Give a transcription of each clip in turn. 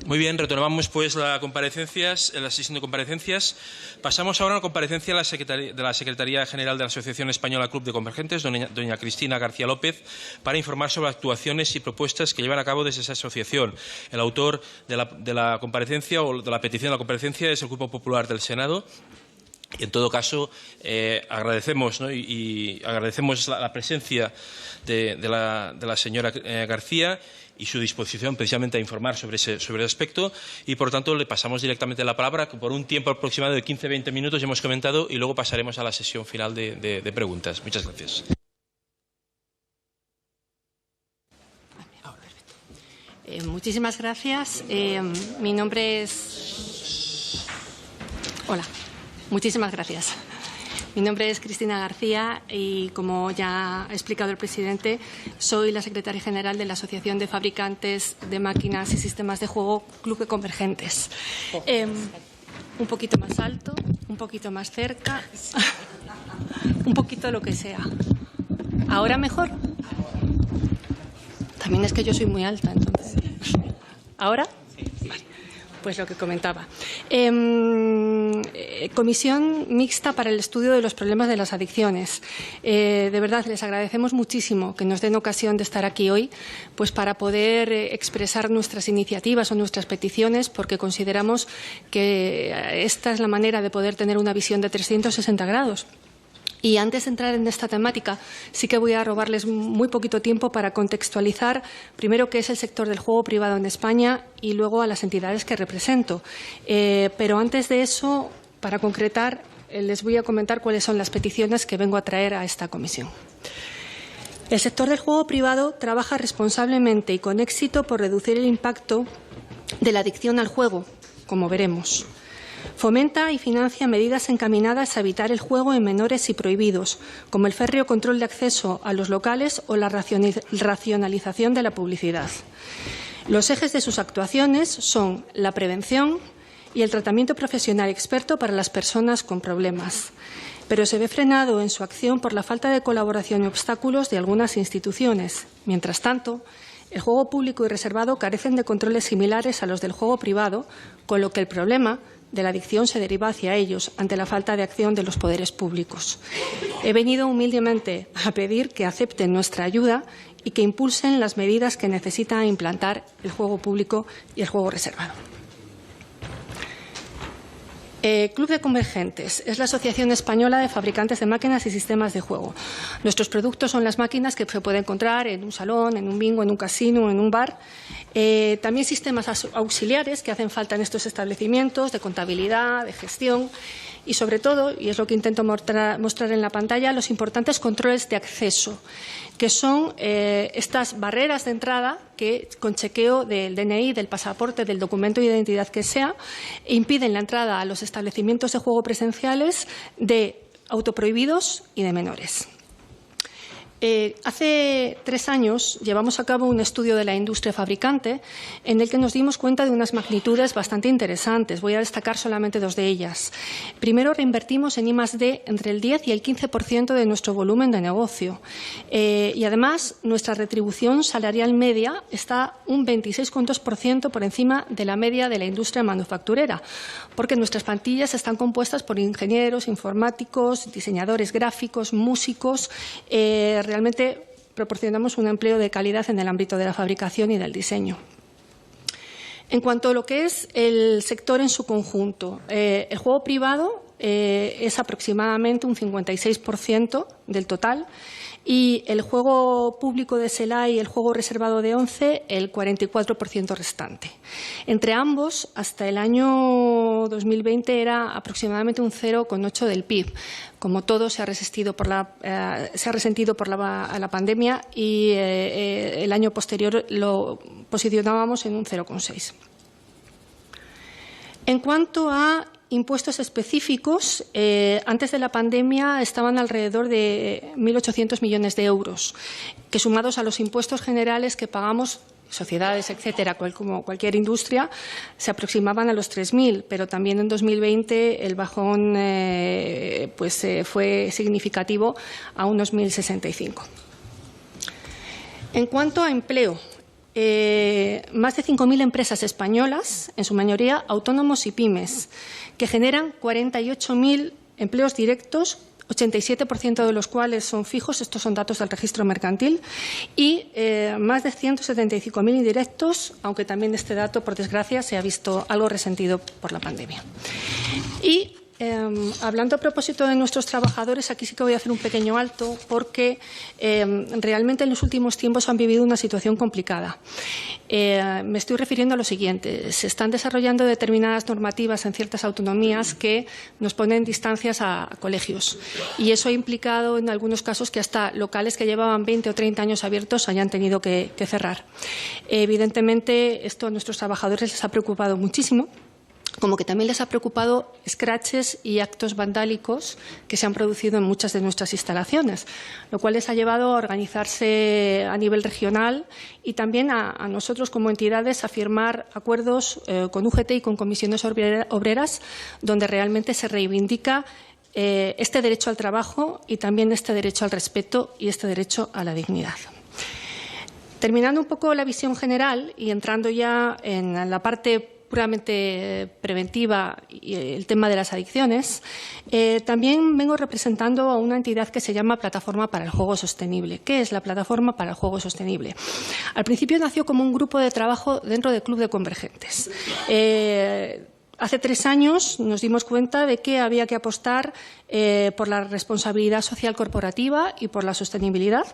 Muy bien, retomamos pues la sesión de comparecencias. Pasamos ahora a la comparecencia de la Secretaría General de la Asociación Española Club de Convergentes, doña Cristina García López, para informar sobre actuaciones y propuestas que llevan a cabo desde esa asociación. El autor de la comparecencia o de la petición de la comparecencia es el Grupo Popular del Senado. Y en todo caso, agradecemos, ¿no? y agradecemos la presencia de la señora García y su disposición precisamente a informar sobre ese aspecto, y por tanto le pasamos directamente la palabra por un tiempo aproximado de 15-20 minutos, ya hemos comentado, y luego pasaremos a la sesión final de preguntas. Muchas gracias. Muchísimas gracias. Mi nombre es... Hola. Muchísimas gracias. Mi nombre es Cristina García y, como ya ha explicado el presidente, soy la secretaria general de la Asociación de Fabricantes de Máquinas y Sistemas de Juego Club de Convergentes. Un poquito más alto, un poquito más cerca, un poquito lo que sea. ¿Ahora mejor? También es que yo soy muy alta, entonces. ¿Ahora? Vale. Pues lo que comentaba. Comisión mixta para el estudio de los problemas de las adicciones. De verdad, les agradecemos muchísimo que nos den ocasión de estar aquí hoy, pues para poder expresar nuestras iniciativas o nuestras peticiones, porque consideramos que esta es la manera de poder tener una visión de 360 grados. Y antes de entrar en esta temática, sí que voy a robarles muy poquito tiempo para contextualizar primero qué es el sector del juego privado en España y luego a las entidades que represento. Pero antes de eso, para concretar, les voy a comentar cuáles son las peticiones que vengo a traer a esta comisión. El sector del juego privado trabaja responsablemente y con éxito por reducir el impacto de la adicción al juego, como veremos. Fomenta y financia medidas encaminadas a evitar el juego en menores y prohibidos, como el férreo control de acceso a los locales o la racionalización de la publicidad. Los ejes de sus actuaciones son la prevención y el tratamiento profesional experto para las personas con problemas, pero se ve frenado en su acción por la falta de colaboración y obstáculos de algunas instituciones. Mientras tanto, el juego público y reservado carecen de controles similares a los del juego privado, con lo que el problema de la adicción se deriva hacia ellos ante la falta de acción de los poderes públicos. He venido humildemente a pedir que acepten nuestra ayuda y que impulsen las medidas que necesita implantar el juego público y el juego reservado. Club de Convergentes es la Asociación Española de Fabricantes de Máquinas y Sistemas de Juego. Nuestros productos son las máquinas que se pueden encontrar en un salón, en un bingo, en un casino, en un bar. También sistemas auxiliares que hacen falta en estos establecimientos, de contabilidad, de gestión y, sobre todo, y es lo que intento mostrar en la pantalla, los importantes controles de acceso, que son estas barreras de entrada que, con chequeo del DNI, del pasaporte, del documento de identidad que sea, impiden la entrada a los establecimientos de juego presenciales de autoprohibidos y de menores. Hace 3 años llevamos a cabo un estudio de la industria fabricante en el que nos dimos cuenta de unas magnitudes bastante interesantes. Voy a destacar solamente 2 de ellas. Primero, reinvertimos en I+D entre el 10 y el 15% de nuestro volumen de negocio. Y además, nuestra retribución salarial media está un 26,2% por encima de la media de la industria manufacturera, porque nuestras plantillas están compuestas por ingenieros, informáticos, diseñadores gráficos, músicos. Realmente proporcionamos un empleo de calidad en el ámbito de la fabricación y del diseño. En cuanto a lo que es el sector en su conjunto, el juego privado es aproximadamente un 56% del total y el juego público de SELA y el juego reservado de ONCE el 44% restante. Entre ambos, hasta el año 2020 era aproximadamente un 0,8% del PIB. Como todo, se ha resentido por la pandemia y el año posterior lo posicionábamos en un 0,6%. En cuanto a impuestos específicos, antes de la pandemia estaban alrededor de 1.800 millones de euros, que sumados a los impuestos generales que pagamos, sociedades, etcétera, como cualquier industria, se aproximaban a los 3.000, pero también en 2020 el bajón fue significativo a unos 1.065. En cuanto a empleo, más de 5.000 empresas españolas, en su mayoría autónomos y pymes, que generan 48.000 empleos directos, 87% de los cuales son fijos, estos son datos del registro mercantil, y más de 175.000 indirectos, aunque también este dato, por desgracia, se ha visto algo resentido por la pandemia. Y hablando a propósito de nuestros trabajadores, aquí sí que voy a hacer un pequeño alto porque realmente en los últimos tiempos han vivido una situación complicada. Me estoy refiriendo a lo siguiente. Se están desarrollando determinadas normativas en ciertas autonomías que nos ponen distancias a colegios y eso ha implicado en algunos casos que hasta locales que llevaban 20 o 30 años abiertos hayan tenido que cerrar. Evidentemente, esto a nuestros trabajadores les ha preocupado muchísimo, como que también les ha preocupado scratches y actos vandálicos que se han producido en muchas de nuestras instalaciones, lo cual les ha llevado a organizarse a nivel regional y también a nosotros como entidades a firmar acuerdos con UGT y con comisiones obreras donde realmente se reivindica este derecho al trabajo y también este derecho al respeto y este derecho a la dignidad. Terminando un poco la visión general y entrando ya en la parte puramente preventiva y el tema de las adicciones, también vengo representando a una entidad que se llama Plataforma para el Juego Sostenible. ¿Qué es la Plataforma para el Juego Sostenible? Al principio nació como un grupo de trabajo dentro del Club de Convergentes. Hace 3 años nos dimos cuenta de que había que apostar por la responsabilidad social corporativa y por la sostenibilidad.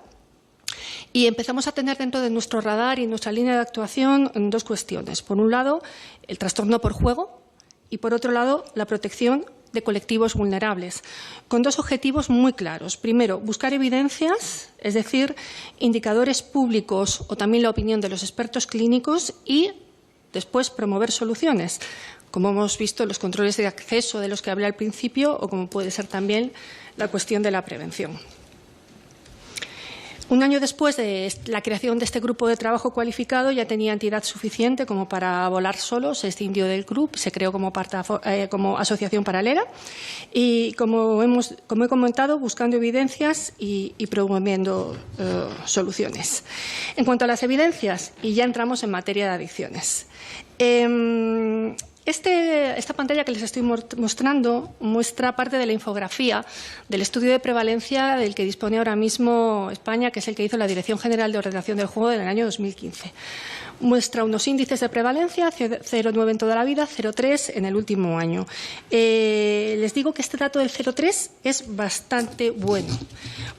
Y empezamos a tener dentro de nuestro radar y nuestra línea de actuación 2 cuestiones. Por un lado, el trastorno por juego y, por otro lado, la protección de colectivos vulnerables, con 2 objetivos muy claros. Primero, buscar evidencias, es decir, indicadores públicos o también la opinión de los expertos clínicos y, después, promover soluciones, como hemos visto los controles de acceso de los que hablé al principio o como puede ser también la cuestión de la prevención. Un año después de la creación de este grupo de trabajo cualificado ya tenía entidad suficiente como para volar solo, se escindió del club, se creó como asociación paralela y, como he comentado, buscando evidencias y promoviendo soluciones. En cuanto a las evidencias, y ya entramos en materia de adicciones. Esta pantalla que les estoy mostrando muestra parte de la infografía del estudio de prevalencia del que dispone ahora mismo España, que es el que hizo la Dirección General de Ordenación del Juego en el año 2015. Muestra unos índices de prevalencia, 0,9 en toda la vida, 0,3 en el último año. Les digo que este dato del 0,3 es bastante bueno,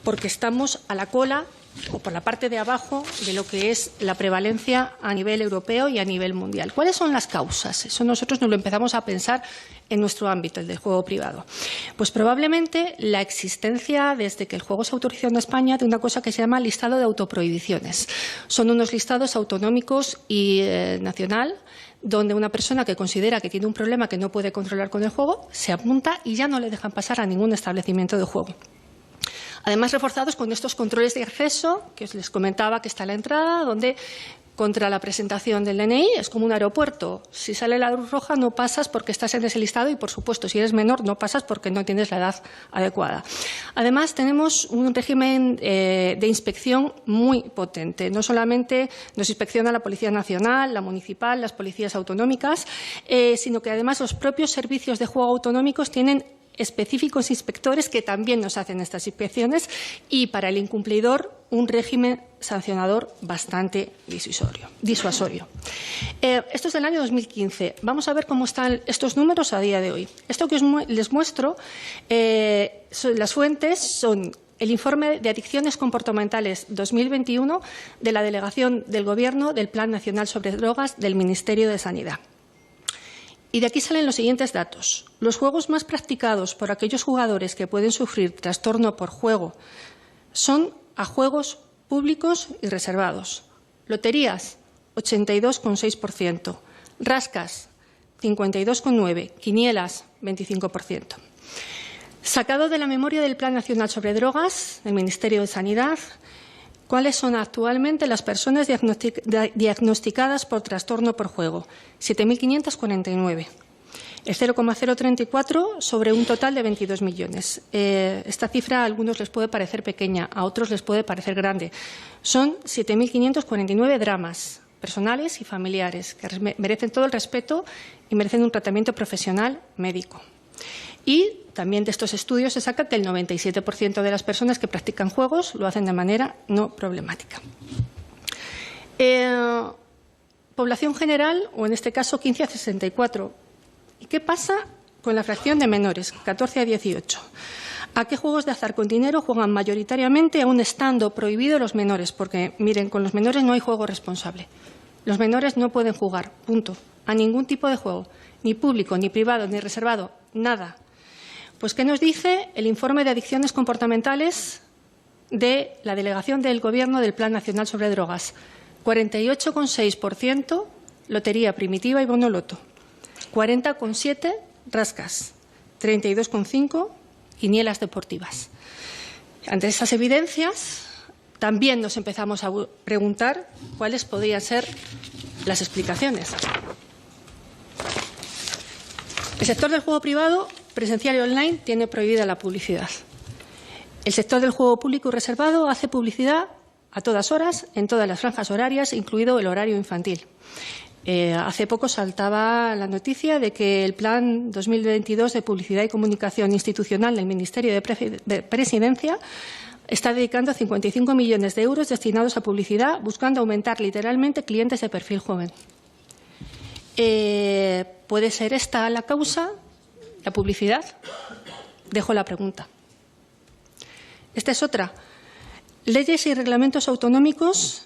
porque estamos a la cola o por la parte de abajo de lo que es la prevalencia a nivel europeo y a nivel mundial. ¿Cuáles son las causas? Eso nosotros nos lo empezamos a pensar en nuestro ámbito, el del juego privado. Pues probablemente la existencia, desde que el juego se autorizó en España, de una cosa que se llama listado de autoprohibiciones. Son unos listados autonómicos y nacional, donde una persona que considera que tiene un problema que no puede controlar con el juego, se apunta y ya no le dejan pasar a ningún establecimiento de juego. Además, reforzados con estos controles de acceso, que os les comentaba que está a la entrada, donde contra la presentación del DNI es como un aeropuerto. Si sale la luz roja no pasas porque estás en ese listado y, por supuesto, si eres menor no pasas porque no tienes la edad adecuada. Además, tenemos un régimen de inspección muy potente. No solamente nos inspecciona la Policía Nacional, la Municipal, las policías autonómicas, sino que además los propios servicios de juego autonómicos tienen específicos inspectores que también nos hacen estas inspecciones y, para el incumplidor, un régimen sancionador bastante disuasorio. Esto es del año 2015. Vamos a ver cómo están estos números a día de hoy. Esto que les muestro, las fuentes son el informe de adicciones comportamentales 2021 de la Delegación del Gobierno del Plan Nacional sobre Drogas del Ministerio de Sanidad. Y de aquí salen los siguientes datos. Los juegos más practicados por aquellos jugadores que pueden sufrir trastorno por juego son a juegos públicos y reservados. Loterías, 82,6%. Rascas, 52,9%. Quinielas, 25%. Sacado de la memoria del Plan Nacional sobre Drogas del Ministerio de Sanidad, ¿cuáles son actualmente las personas diagnosticadas por trastorno por juego? 7.549. El 0,034 sobre un total de 22 millones. Esta cifra a algunos les puede parecer pequeña, a otros les puede parecer grande. Son 7.549 dramas, personales y familiares, que merecen todo el respeto y merecen un tratamiento profesional médico. Y también de estos estudios se saca que el 97% de las personas que practican juegos lo hacen de manera no problemática. Población general, o en este caso 15 a 64. ¿Y qué pasa con la fracción de menores, 14 a 18? ¿A qué juegos de azar con dinero juegan mayoritariamente, aún estando prohibidos los menores? Porque, miren, con los menores no hay juego responsable. Los menores no pueden jugar, punto, a ningún tipo de juego, ni público, ni privado, ni reservado, nada. Pues, ¿qué nos dice el informe de adicciones comportamentales de la delegación del Gobierno del Plan Nacional sobre Drogas? 48,6% lotería primitiva y bonoloto, 40,7% rascas, 32,5% quinielas deportivas. Ante estas evidencias, también nos empezamos a preguntar cuáles podrían ser las explicaciones. El sector del juego privado, presencial y online, tiene prohibida la publicidad. El sector del juego público y reservado hace publicidad a todas horas, en todas las franjas horarias, incluido el horario infantil. Hace poco saltaba la noticia de que el Plan 2022 de Publicidad y Comunicación Institucional del Ministerio de Presidencia está dedicando 55 millones de euros destinados a publicidad, buscando aumentar literalmente clientes de perfil joven. ¿Puede ser esta la causa? ¿La publicidad? Dejo la pregunta. Esta es otra. Leyes y reglamentos autonómicos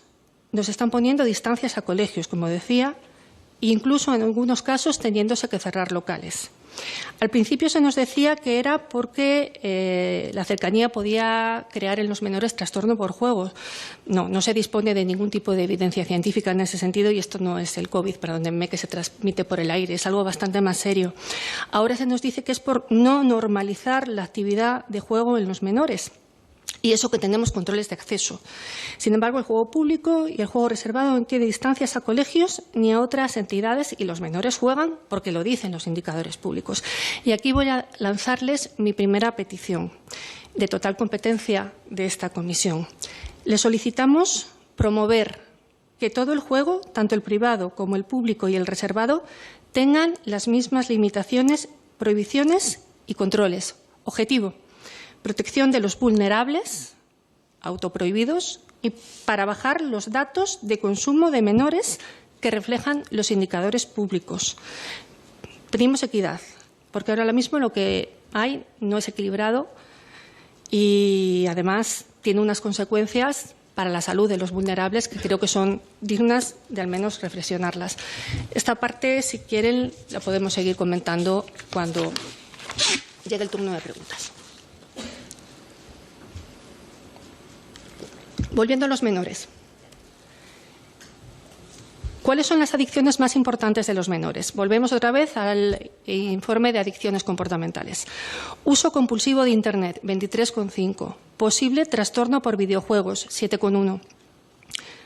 nos están poniendo distancias a colegios, como decía, e incluso en algunos casos teniéndose que cerrar locales. Al principio se nos decía que era porque la cercanía podía crear en los menores trastorno por juego. No se dispone de ningún tipo de evidencia científica en ese sentido y esto no es el COVID, perdónenme, que se transmite por el aire, es algo bastante más serio. Ahora se nos dice que es por no normalizar la actividad de juego en los menores. Y eso que tenemos controles de acceso. Sin embargo, el juego público y el juego reservado no tiene distancias a colegios ni a otras entidades y los menores juegan porque lo dicen los indicadores públicos. Y aquí voy a lanzarles mi primera petición de total competencia de esta comisión. Les solicitamos promover que todo el juego, tanto el privado como el público y el reservado, tengan las mismas limitaciones, prohibiciones y controles. Objetivo: protección de los vulnerables, autoprohibidos, y para bajar los datos de consumo de menores que reflejan los indicadores públicos. Pedimos equidad, porque ahora mismo lo que hay no es equilibrado y, además, tiene unas consecuencias para la salud de los vulnerables que creo que son dignas de al menos reflexionarlas. Esta parte, si quieren, la podemos seguir comentando cuando llegue el turno de preguntas. Volviendo a los menores. ¿Cuáles son las adicciones más importantes de los menores? Volvemos otra vez al informe de adicciones comportamentales. Uso compulsivo de Internet, 23,5. Posible trastorno por videojuegos, 7,1.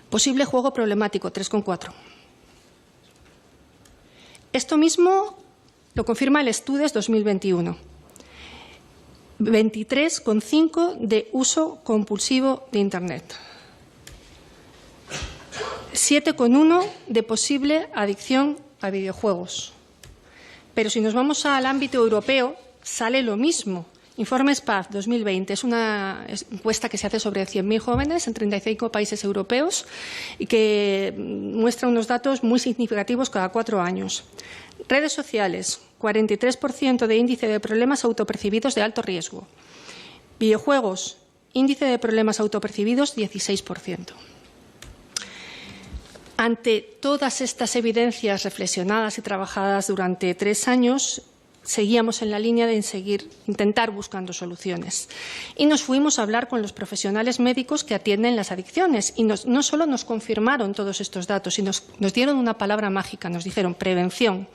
Posible juego problemático, 3,4. Esto mismo lo confirma el Estudes 2021. 23,5 de uso compulsivo de Internet. 7,1 de posible adicción a videojuegos. Pero si nos vamos al ámbito europeo, sale lo mismo. Informe SPAD 2020 es una encuesta que se hace sobre 100.000 jóvenes en 35 países europeos y que muestra unos datos muy significativos cada 4 años. Redes sociales, 43% de índice de problemas autopercibidos de alto riesgo. Videojuegos, índice de problemas autopercibidos, 16%. Ante todas estas evidencias reflexionadas y trabajadas durante 3 años, seguíamos en la línea de intentar buscando soluciones. Y nos fuimos a hablar con los profesionales médicos que atienden las adicciones. Y no solo nos confirmaron todos estos datos, sino nos dieron una palabra mágica, nos dijeron prevención.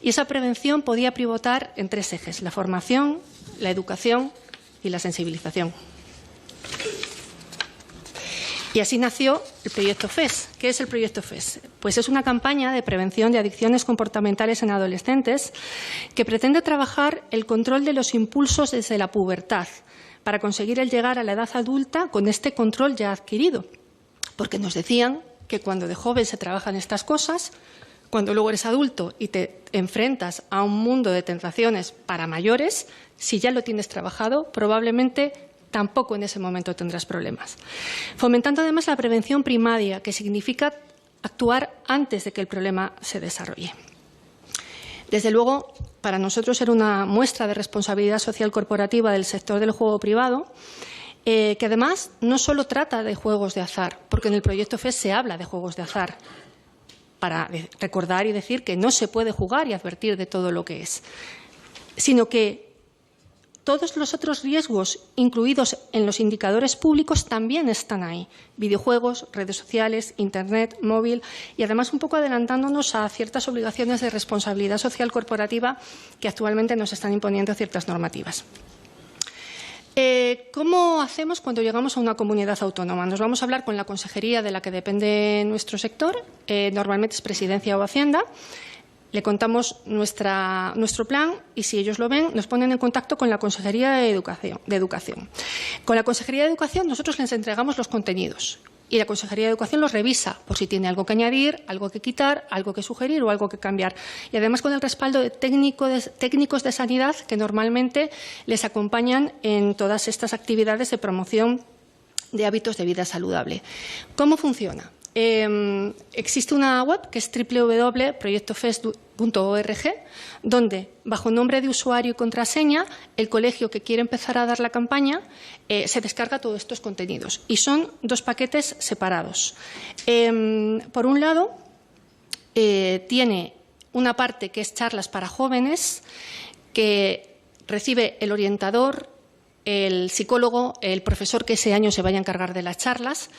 Y esa prevención podía pivotar en 3 ejes: la formación, la educación y la sensibilización. Y así nació el proyecto FES. ¿Qué es el proyecto FES? Pues es una campaña de prevención de adicciones comportamentales en adolescentes que pretende trabajar el control de los impulsos desde la pubertad para conseguir el llegar a la edad adulta con este control ya adquirido. Porque nos decían que cuando de joven se trabajan estas cosas, cuando luego eres adulto y te enfrentas a un mundo de tentaciones para mayores, si ya lo tienes trabajado, probablemente tampoco en ese momento tendrás problemas. Fomentando además la prevención primaria, que significa actuar antes de que el problema se desarrolle. Desde luego, para nosotros era una muestra de responsabilidad social corporativa del sector del juego privado, que además no solo trata de juegos de azar, porque en el proyecto FES se habla de juegos de azar, para recordar y decir que no se puede jugar y advertir de todo lo que es, sino que todos los otros riesgos incluidos en los indicadores públicos también están ahí. Videojuegos, redes sociales, Internet, móvil y además un poco adelantándonos a ciertas obligaciones de responsabilidad social corporativa que actualmente nos están imponiendo ciertas normativas. ¿Cómo hacemos cuando llegamos a una comunidad autónoma? Nos vamos a hablar con la consejería de la que depende nuestro sector, normalmente es Presidencia o Hacienda. Le contamos nuestro plan y, si ellos lo ven, nos ponen en contacto con la Consejería de Educación. Con la Consejería de Educación nosotros les entregamos los contenidos y la Consejería de Educación los revisa por si tiene algo que añadir, algo que quitar, algo que sugerir o algo que cambiar. Y además con el respaldo de técnicos de sanidad que normalmente les acompañan en todas estas actividades de promoción de hábitos de vida saludable. ¿Cómo funciona? Existe una web que es www.proyectofes.org, donde, bajo nombre de usuario y contraseña, el colegio que quiere empezar a dar la campaña se descarga todos estos contenidos. Y son dos paquetes separados. Por un lado, tiene una parte que es charlas para jóvenes, que recibe el orientador, el psicólogo, el profesor que ese año se vaya a encargar de las charlas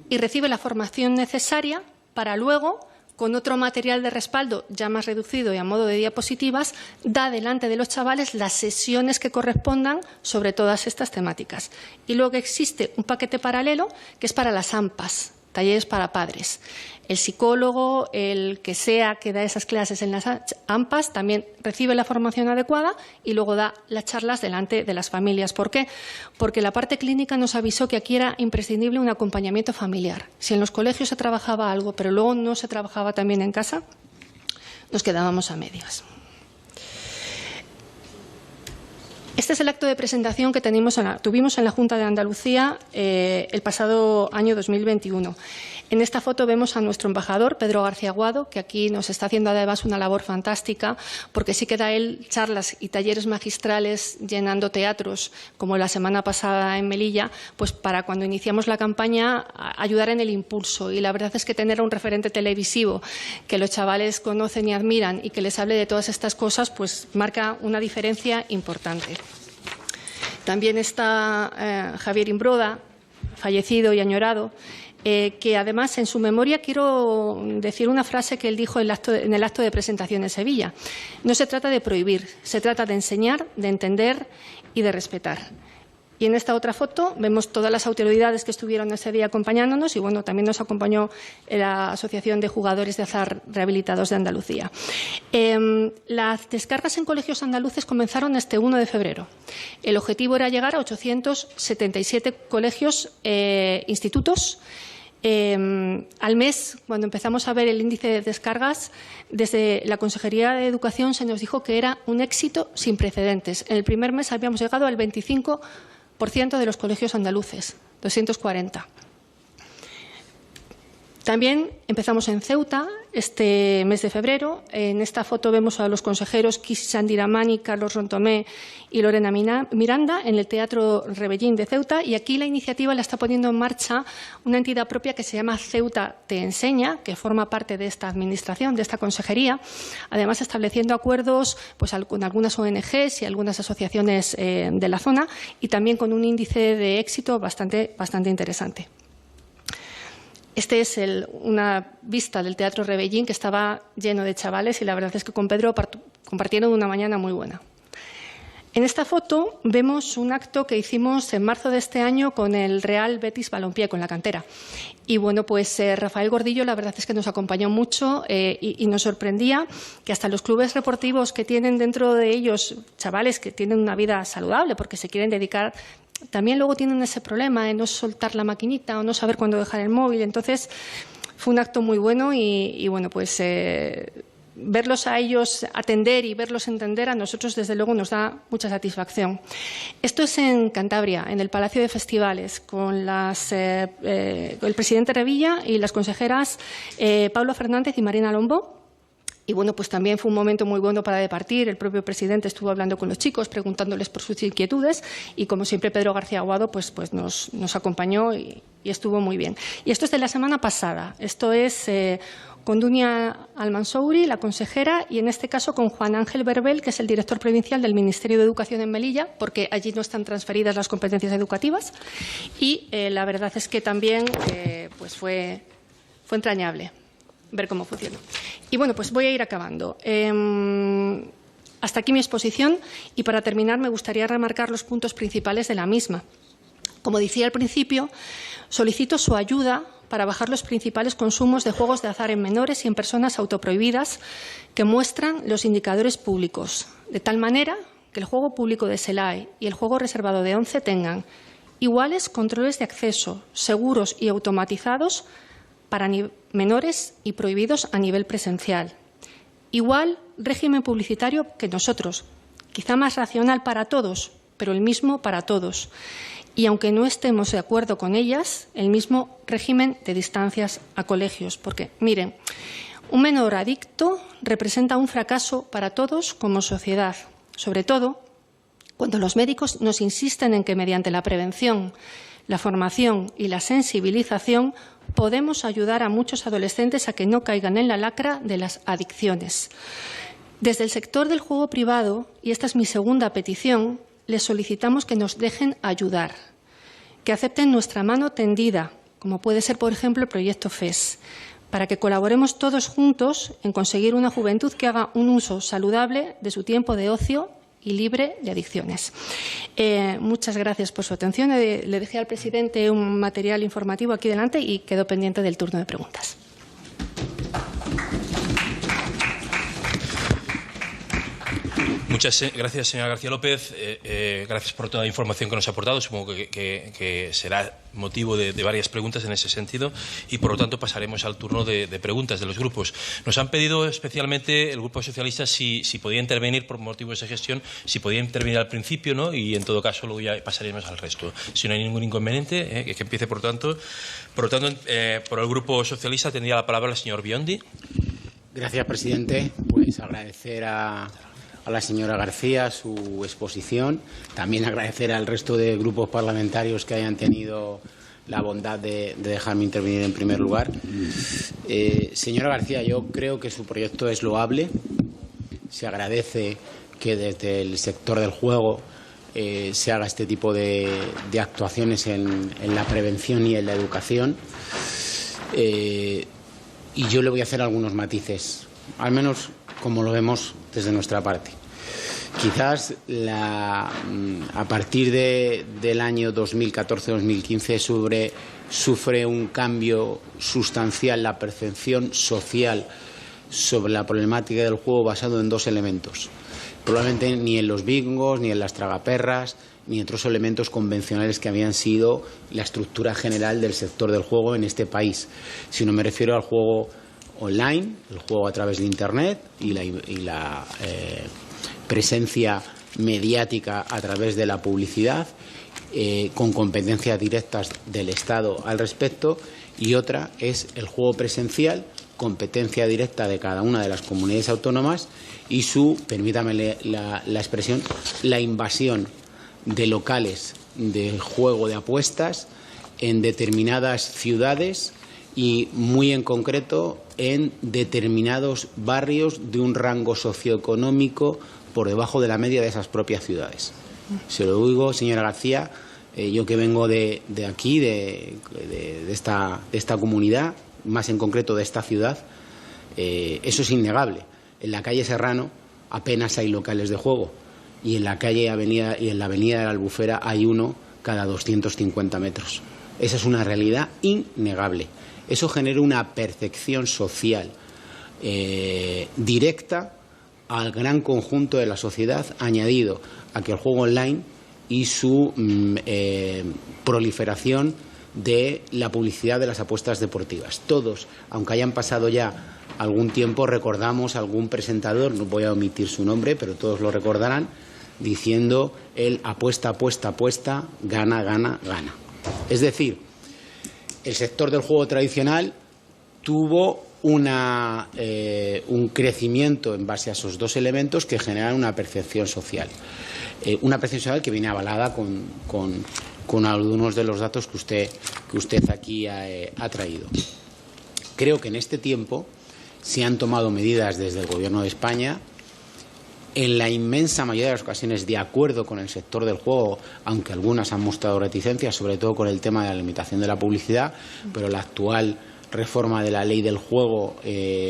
y recibe la formación necesaria para luego, con otro material de respaldo ya más reducido y a modo de diapositivas, da delante de los chavales las sesiones que correspondan sobre todas estas temáticas. Y luego existe un paquete paralelo que es para las AMPAs, talleres para padres. El psicólogo, el que sea que da esas clases en las AMPAs, también recibe la formación adecuada y luego da las charlas delante de las familias. ¿Por qué? Porque la parte clínica nos avisó que aquí era imprescindible un acompañamiento familiar. Si en los colegios se trabajaba algo, pero luego no se trabajaba también en casa, nos quedábamos a medias. Este es el acto de presentación que tuvimos en la Junta de Andalucía el pasado año 2021. En esta foto vemos a nuestro embajador, Pedro García Aguado, que aquí nos está haciendo además una labor fantástica, porque sí que da él charlas y talleres magistrales llenando teatros, como la semana pasada en Melilla, pues para cuando iniciamos la campaña ayudar en el impulso. Y la verdad es que tener un referente televisivo que los chavales conocen y admiran y que les hable de todas estas cosas, pues marca una diferencia importante. También está Javier Imbroda, fallecido y añorado, que además en su memoria quiero decir una frase que él dijo en el acto de presentación en Sevilla. No se trata de prohibir, se trata de enseñar, de entender y de respetar. Y en esta otra foto vemos todas las autoridades que estuvieron ese día acompañándonos y bueno, también nos acompañó la Asociación de Jugadores de Azar Rehabilitados de Andalucía. Las descargas en colegios andaluces comenzaron este 1 de febrero. El objetivo era llegar a 877 colegios, institutos. Al mes, cuando empezamos a ver el índice de descargas, desde la Consejería de Educación se nos dijo que era un éxito sin precedentes. En el primer mes habíamos llegado al 25% de los colegios andaluces, 240. También empezamos en Ceuta este mes de febrero. En esta foto vemos a los consejeros Sandiramani, Carlos Rontomé y Lorena Miranda en el Teatro Rebellín de Ceuta. Y aquí la iniciativa la está poniendo en marcha una entidad propia que se llama Ceuta Te Enseña, que forma parte de esta administración, de esta consejería, además estableciendo acuerdos pues, con algunas ONGs y algunas asociaciones de la zona y también con un índice de éxito bastante interesante. Este es una vista del Teatro Rebellín que estaba lleno de chavales y la verdad es que con Pedro compartieron una mañana muy buena. En esta foto vemos un acto que hicimos en marzo de este año con el Real Betis Balompié, con la cantera. Y bueno, pues Rafael Gordillo la verdad es que nos acompañó mucho y nos sorprendía que hasta los clubes deportivos que tienen dentro de ellos chavales que tienen una vida saludable porque se quieren dedicar, también luego tienen ese problema de no soltar la maquinita o no saber cuándo dejar el móvil. Entonces, fue un acto muy bueno y bueno, pues verlos a ellos atender y verlos entender a nosotros desde luego nos da mucha satisfacción. Esto es en Cantabria, en el Palacio de Festivales, con el presidente Revilla y las consejeras Pablo Fernández y Marina Lombo. Y bueno, pues también fue un momento muy bueno para departir. El propio presidente estuvo hablando con los chicos, preguntándoles por sus inquietudes y, como siempre, Pedro García Aguado pues nos acompañó y estuvo muy bien. Y esto es de la semana pasada. Esto es con Dunia Almansouri, la consejera, y en este caso con Juan Ángel Berbel, que es el director provincial del Ministerio de Educación en Melilla, porque allí no están transferidas las competencias educativas. Y la verdad es que también pues fue entrañable ver cómo funciona. Y bueno, pues voy a ir acabando. Hasta aquí mi exposición y para terminar me gustaría remarcar los puntos principales de la misma. Como decía al principio, solicito su ayuda para bajar los principales consumos de juegos de azar en menores y en personas autoprohibidas que muestran los indicadores públicos, de tal manera que el juego público de SELAE y el juego reservado de ONCE tengan iguales controles de acceso, seguros y automatizados para menores y prohibidos a nivel presencial. Igual régimen publicitario que nosotros, quizá más racional para todos, pero el mismo para todos. Y aunque no estemos de acuerdo con ellas, el mismo régimen de distancias a colegios. Porque, miren, un menor adicto representa un fracaso para todos como sociedad, sobre todo cuando los médicos nos insisten en que mediante la prevención, la formación y la sensibilización podemos ayudar a muchos adolescentes a que no caigan en la lacra de las adicciones. Desde el sector del juego privado, y esta es mi segunda petición, les solicitamos que nos dejen ayudar, que acepten nuestra mano tendida, como puede ser, por ejemplo, el proyecto FES, para que colaboremos todos juntos en conseguir una juventud que haga un uso saludable de su tiempo de ocio y libre de adicciones. Muchas gracias por su atención. Le dejé al presidente un material informativo aquí delante y quedo pendiente del turno de preguntas. Muchas gracias, señora García López. Gracias por toda la información que nos ha aportado. Supongo que será motivo de varias preguntas en ese sentido y, por lo tanto, pasaremos al turno de preguntas de los grupos. Nos han pedido especialmente el Grupo Socialista si podía intervenir por motivos de gestión, si podía intervenir al principio, ¿no? Y, en todo caso, luego ya pasaremos al resto. Si no hay ningún inconveniente, que empiece, por tanto. Por el Grupo Socialista tendría la palabra el señor Biondi. Gracias, presidente. Pues agradecer a la señora García su exposición. También agradecer al resto de grupos parlamentarios que hayan tenido la bondad de dejarme intervenir en primer lugar. Señora García, yo creo que su proyecto es loable. Se agradece que desde el sector del juego se haga este tipo de actuaciones en la prevención y en la educación. Y yo le voy a hacer algunos matices, al menos como lo vemos desde nuestra parte. Quizás a partir del año 2014-2015 sufre un cambio sustancial la percepción social sobre la problemática del juego basado en dos elementos. Probablemente ni en los bingos, ni en las tragaperras, ni en otros elementos convencionales que habían sido la estructura general del sector del juego en este país, sino me refiero al juego online, el juego a través de Internet y la presencia mediática a través de la publicidad, con competencias directas del Estado al respecto, y otra es el juego presencial, competencia directa de cada una de las comunidades autónomas y permítame la expresión, la invasión de locales de juego de apuestas en determinadas ciudades y muy en concreto en determinados barrios de un rango socioeconómico por debajo de la media de esas propias ciudades. Se lo digo, señora García, yo que vengo de aquí, de esta comunidad, más en concreto de esta ciudad, eso es innegable. En la calle Serrano apenas hay locales de juego y en la avenida de la Albufera hay uno cada 250 metros. Esa es una realidad innegable. Eso genera una percepción social directa al gran conjunto de la sociedad, añadido a que el juego online y su proliferación de la publicidad de las apuestas deportivas. Todos, aunque hayan pasado ya algún tiempo, recordamos a algún presentador, no voy a omitir su nombre, pero todos lo recordarán, diciendo el apuesta, apuesta, apuesta, gana, gana, gana. Es decir, el sector del juego tradicional tuvo un crecimiento en base a esos dos elementos que generan una percepción social. Una percepción social que viene avalada con algunos de los datos que usted aquí ha traído. Creo que en este tiempo se han tomado medidas desde el Gobierno de España, en la inmensa mayoría de las ocasiones de acuerdo con el sector del juego, aunque algunas han mostrado reticencias, sobre todo con el tema de la limitación de la publicidad, pero la actual reforma de la ley del juego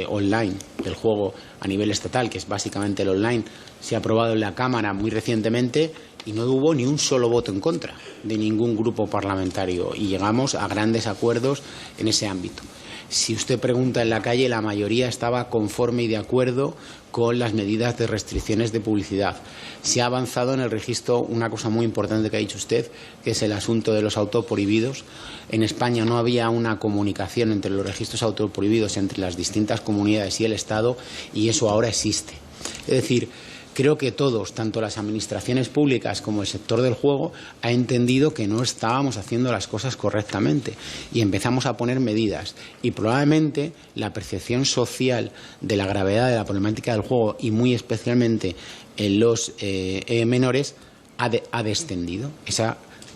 online, del juego a nivel estatal, que es básicamente el online, se ha aprobado en la Cámara muy recientemente y no hubo ni un solo voto en contra de ningún grupo parlamentario y llegamos a grandes acuerdos en ese ámbito. Si usted pregunta en la calle, la mayoría estaba conforme y de acuerdo con las medidas de restricciones de publicidad. Se ha avanzado en el registro, una cosa muy importante que ha dicho usted, que es el asunto de los autoprohibidos. En España no había una comunicación entre los registros autoprohibidos entre las distintas comunidades y el Estado, y eso ahora existe. Es decir, creo que todos, tanto las administraciones públicas como el sector del juego, ha entendido que no estábamos haciendo las cosas correctamente y empezamos a poner medidas. Y probablemente la percepción social de la gravedad de la problemática del juego y muy especialmente en los menores ha descendido.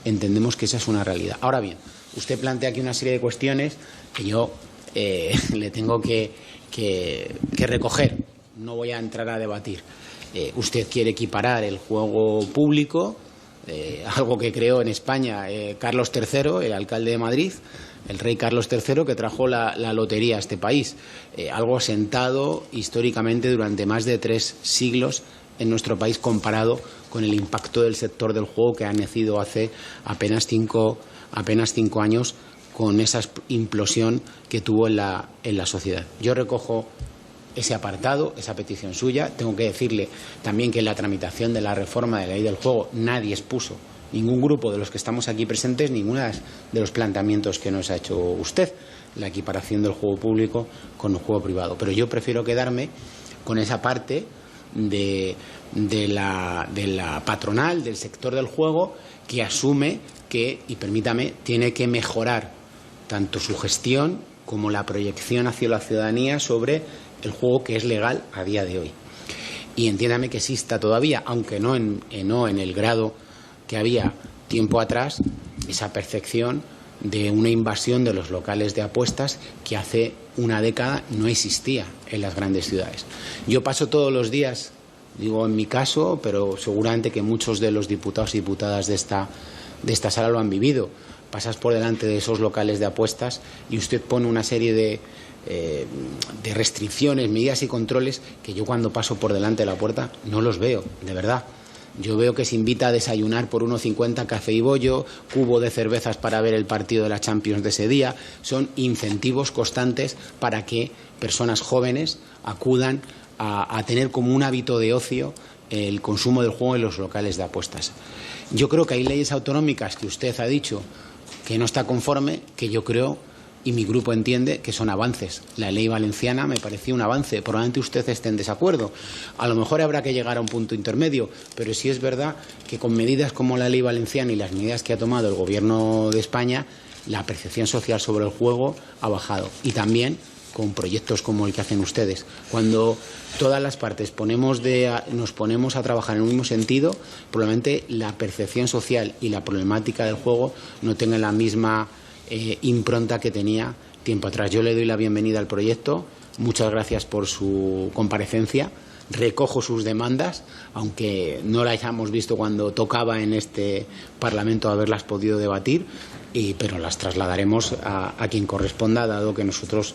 Entendemos que esa es una realidad. Ahora bien, usted plantea aquí una serie de cuestiones que yo le tengo que recoger. No voy a entrar a debatir. Usted quiere equiparar el juego público, algo que creó en España Carlos III, el alcalde de Madrid, el rey Carlos III, que trajo la lotería a este país, algo asentado históricamente durante más de 3 siglos en nuestro país, comparado con el impacto del sector del juego que ha nacido hace apenas 5 años, con esa implosión que tuvo en la sociedad. Yo recojo ese apartado, esa petición suya. Tengo que decirle también que en la tramitación de la reforma de la ley del juego nadie expuso, ningún grupo de los que estamos aquí presentes, ninguno de los planteamientos que nos ha hecho usted, la equiparación del juego público con el juego privado. Pero yo prefiero quedarme con esa parte de la patronal, del sector del juego, que asume que, y permítame, tiene que mejorar tanto su gestión como la proyección hacia la ciudadanía sobre el juego que es legal a día de hoy. Y entiéndame que exista todavía, aunque no en el grado que había tiempo atrás, esa percepción de una invasión de los locales de apuestas que hace una década no existía en las grandes ciudades. Yo paso todos los días, digo en mi caso, pero seguramente que muchos de los diputados y diputadas de esta sala lo han vivido. Pasas por delante de esos locales de apuestas y usted pone una serie de restricciones, medidas y controles que yo cuando paso por delante de la puerta no los veo, de verdad. Yo veo que se invita a desayunar por 1,50 café y bollo, cubo de cervezas para ver el partido de la Champions de ese día. Son incentivos constantes para que personas jóvenes acudan a tener como un hábito de ocio el consumo del juego en los locales de apuestas. Yo creo que hay leyes autonómicas que usted ha dicho que no está conforme, que yo creo y mi grupo entiende que son avances. La ley valenciana me parecía un avance. Probablemente usted esté en desacuerdo. A lo mejor habrá que llegar a un punto intermedio, pero sí es verdad que con medidas como la ley valenciana y las medidas que ha tomado el Gobierno de España, la percepción social sobre el juego ha bajado. Y también con proyectos como el que hacen ustedes. Cuando todas las partes nos ponemos a trabajar en un mismo sentido, probablemente la percepción social y la problemática del juego no tengan la misma impronta que tenía tiempo atrás. Yo le doy la bienvenida al proyecto. Muchas gracias por su comparecencia. Recojo sus demandas, aunque no las hayamos visto cuando tocaba en este Parlamento haberlas podido debatir, pero las trasladaremos a quien corresponda, dado que nosotros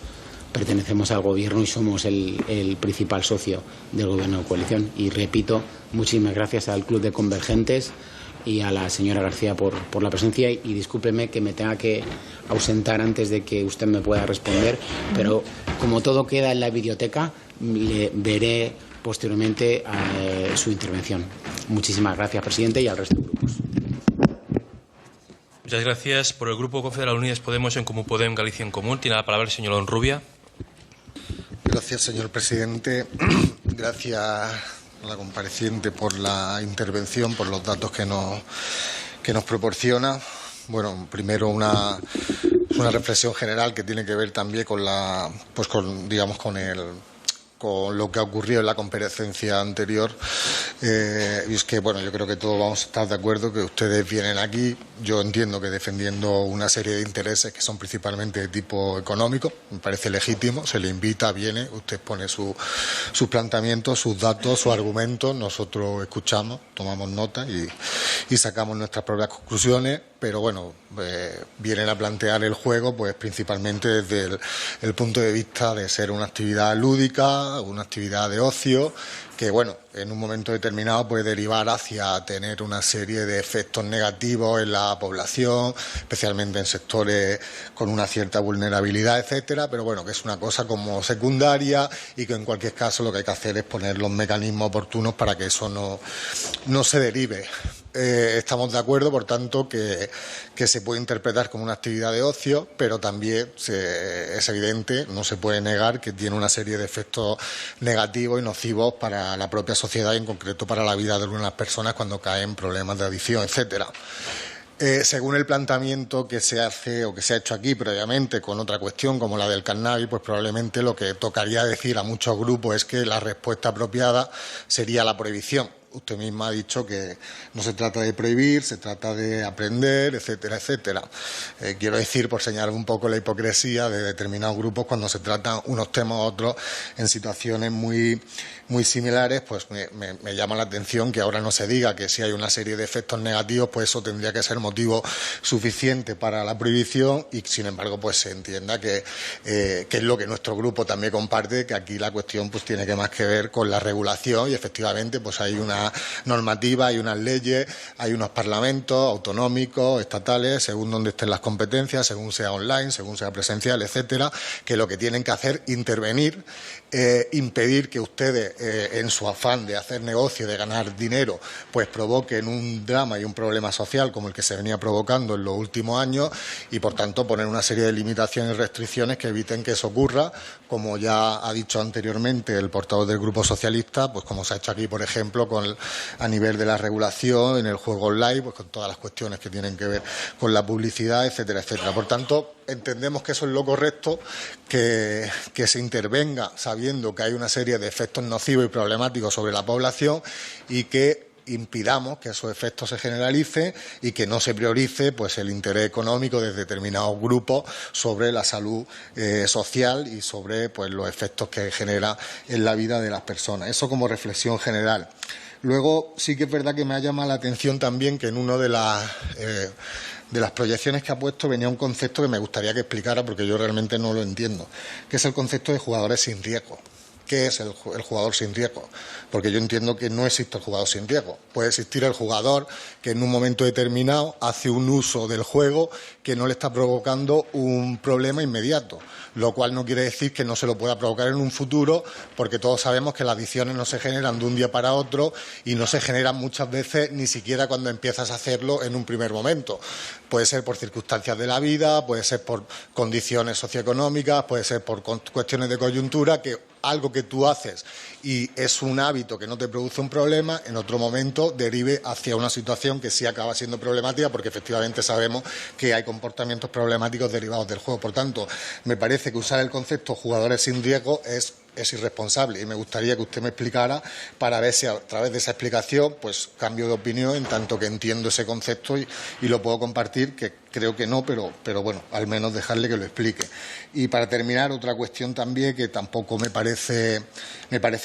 pertenecemos al Gobierno y somos el principal socio del Gobierno de coalición. Y repito, muchísimas gracias al Club de Convergentes y a la señora García por la presencia, y discúlpeme que me tenga que ausentar antes de que usted me pueda responder, pero como todo queda en la biblioteca, le veré posteriormente su intervención. Muchísimas gracias, presidente, y al resto de grupos. Muchas gracias. Por el Grupo Confederal Unidas Podemos, En Comú Podem, Galicia En Común, tiene la palabra el señor Onrubia. Gracias, señor presidente. Gracias a la compareciente por la intervención, por los datos que nos proporciona. Bueno, primero una reflexión general que tiene que ver también con con lo que ha ocurrido en la comparecencia anterior. Y es que, bueno, yo creo que todos vamos a estar de acuerdo que ustedes vienen aquí, yo entiendo que defendiendo una serie de intereses que son principalmente de tipo económico, me parece legítimo, se le invita, viene, usted pone sus planteamientos, sus datos, sus argumentos, nosotros escuchamos, tomamos nota y sacamos nuestras propias conclusiones, pero bueno, vienen a plantear el juego pues principalmente desde el punto de vista de ser una actividad lúdica, una actividad de ocio, que bueno, en un momento determinado puede derivar hacia tener una serie de efectos negativos en la población, especialmente en sectores con una cierta vulnerabilidad, etcétera, pero bueno, que es una cosa como secundaria y que en cualquier caso lo que hay que hacer es poner los mecanismos oportunos para que eso no se derive. Estamos de acuerdo, por tanto, que se puede interpretar como una actividad de ocio, pero también es evidente, no se puede negar que tiene una serie de efectos negativos y nocivos para la propia sociedad y en concreto para la vida de algunas personas cuando caen en problemas de adicción, etcétera. Según el planteamiento que se hace o que se ha hecho aquí previamente con otra cuestión como la del cannabis, pues probablemente lo que tocaría decir a muchos grupos es que la respuesta apropiada sería la prohibición. Usted misma ha dicho que no se trata de prohibir, se trata de aprender, etcétera, etcétera. Quiero decir, por señalar un poco la hipocresía de determinados grupos cuando se tratan unos temas u otros en situaciones muy similares, pues me llama la atención que ahora no se diga que si hay una serie de efectos negativos, pues eso tendría que ser motivo suficiente para la prohibición y, sin embargo, pues se entienda que es lo que nuestro grupo también comparte, que aquí la cuestión pues tiene que más que ver con la regulación y efectivamente pues hay una normativa, hay unas leyes, hay unos parlamentos autonómicos, estatales, según donde estén las competencias, según sea online, según sea presencial, etcétera, que lo que tienen que hacer intervenir, impedir que ustedes en su afán de hacer negocio, de ganar dinero, pues provoquen un drama y un problema social como el que se venía provocando en los últimos años y por tanto poner una serie de limitaciones y restricciones que eviten que eso ocurra, como ya ha dicho anteriormente el portavoz del Grupo Socialista, pues como se ha hecho aquí, por ejemplo, a nivel de la regulación en el juego online, pues con todas las cuestiones que tienen que ver con la publicidad, etcétera, etcétera. Por tanto, entendemos que eso es lo correcto, que se intervenga sabiendo que hay una serie de efectos nocivos y problemáticos sobre la población y que impidamos que esos efectos se generalicen y que no se priorice pues el interés económico de determinados grupos sobre la salud social y sobre pues los efectos que genera en la vida de las personas. Eso como reflexión general. Luego sí que es verdad que me ha llamado la atención también que en uno de las proyecciones que ha puesto venía un concepto que me gustaría que explicara porque yo realmente no lo entiendo, que es el concepto de jugadores sin riesgo. ¿Qué es el jugador sin riesgo? Porque yo entiendo que no existe el jugador sin riesgo. Puede existir el jugador que en un momento determinado hace un uso del juego que no le está provocando un problema inmediato, lo cual no quiere decir que no se lo pueda provocar en un futuro, porque todos sabemos que las adicciones no se generan de un día para otro y no se generan muchas veces ni siquiera cuando empiezas a hacerlo en un primer momento. Puede ser por circunstancias de la vida, puede ser por condiciones socioeconómicas, puede ser por cuestiones de coyuntura, que algo que tú haces y es un hábito que no te produce un problema, en otro momento derive hacia una situación que sí acaba siendo problemática porque efectivamente sabemos que hay comportamientos problemáticos derivados del juego. Por tanto, me parece que usar el concepto jugadores sin riesgo es irresponsable y me gustaría que usted me explicara para ver si a través de esa explicación pues cambio de opinión en tanto que entiendo ese concepto y lo puedo compartir, que creo que no, pero bueno, al menos dejarle que lo explique. Y para terminar, otra cuestión también que tampoco me parece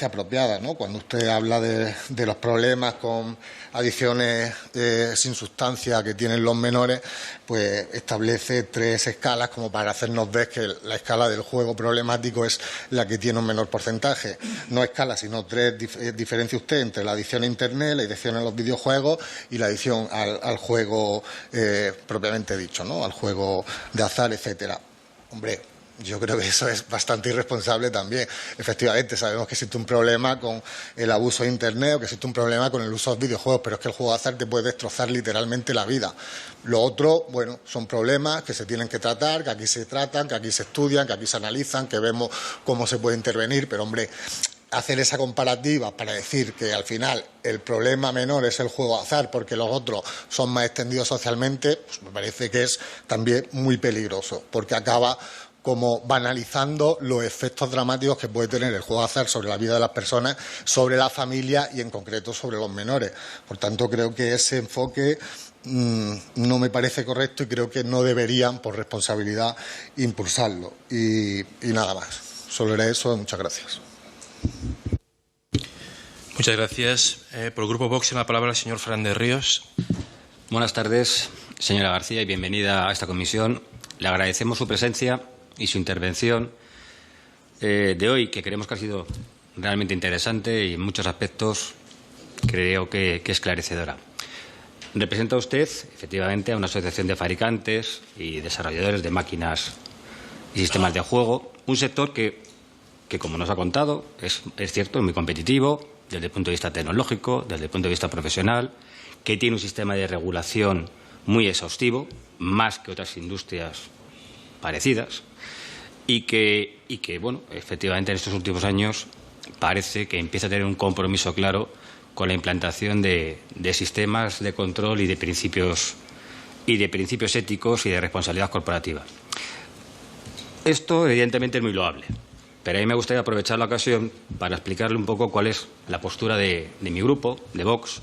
apropiada, ¿no? Cuando usted habla de los problemas con adicciones sin sustancia que tienen los menores, pues establece 3 escalas como para hacernos ver que la escala del juego problemático es la que tiene un menor porcentaje. No escala, sino 3 diferencia usted entre la adicción a Internet, la adicción a los videojuegos y la adicción al juego propiamente dicho, ¿no? Al juego de azar, etcétera. Hombre, yo creo que eso es bastante irresponsable también. Efectivamente, sabemos que existe un problema con el abuso de Internet o que existe un problema con el uso de videojuegos, pero es que el juego de azar te puede destrozar literalmente la vida. Lo otro, bueno, son problemas que se tienen que tratar, que aquí se tratan, que aquí se estudian, que aquí se analizan, que vemos cómo se puede intervenir, pero, hombre, hacer esa comparativa para decir que al final el problema menor es el juego de azar porque los otros son más extendidos socialmente, pues me parece que es también muy peligroso, porque acaba como banalizando los efectos dramáticos que puede tener el juego de azar sobre la vida de las personas, sobre la familia y en concreto sobre los menores. Por tanto, creo que ese enfoque no me parece correcto y creo que no deberían, por responsabilidad, impulsarlo. Y nada más. Solo era eso. Muchas gracias. Muchas gracias. Por el Grupo Vox, tiene la palabra el señor Fernández Ríos. Buenas tardes, señora García, y bienvenida a esta comisión. Le agradecemos su presencia y su intervención de hoy, que creemos que ha sido realmente interesante y en muchos aspectos creo que esclarecedora. Representa usted, efectivamente, a una asociación de fabricantes y desarrolladores de máquinas y sistemas de juego, un sector que como nos ha contado, es cierto, es muy competitivo desde el punto de vista tecnológico, desde el punto de vista profesional, que tiene un sistema de regulación muy exhaustivo, más que otras industrias parecidas, y que bueno, efectivamente en estos últimos años parece que empieza a tener un compromiso claro con la implantación de sistemas de control y de principios éticos y de responsabilidad corporativa. Esto, evidentemente, es muy loable, pero a mí me gustaría aprovechar la ocasión para explicarle un poco cuál es la postura de mi grupo, de Vox,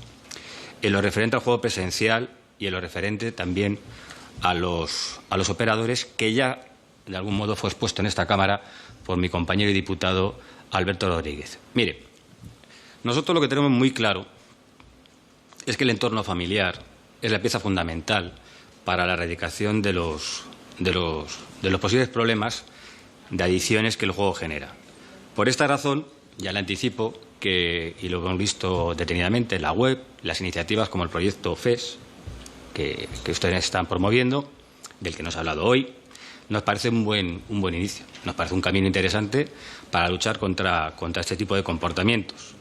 en lo referente al juego presencial y en lo referente también a los operadores, que ya de algún modo fue expuesto en esta Cámara por mi compañero y diputado Alberto Rodríguez. Mire, nosotros lo que tenemos muy claro es que el entorno familiar es la pieza fundamental para la erradicación de los posibles problemas de adicciones que el juego genera. Por esta razón, ya le anticipo que, y lo hemos visto detenidamente en la web, las iniciativas como el proyecto FES, que ustedes están promoviendo, del que nos ha hablado hoy, nos parece un buen inicio, nos parece un camino interesante para luchar contra este tipo de comportamientos.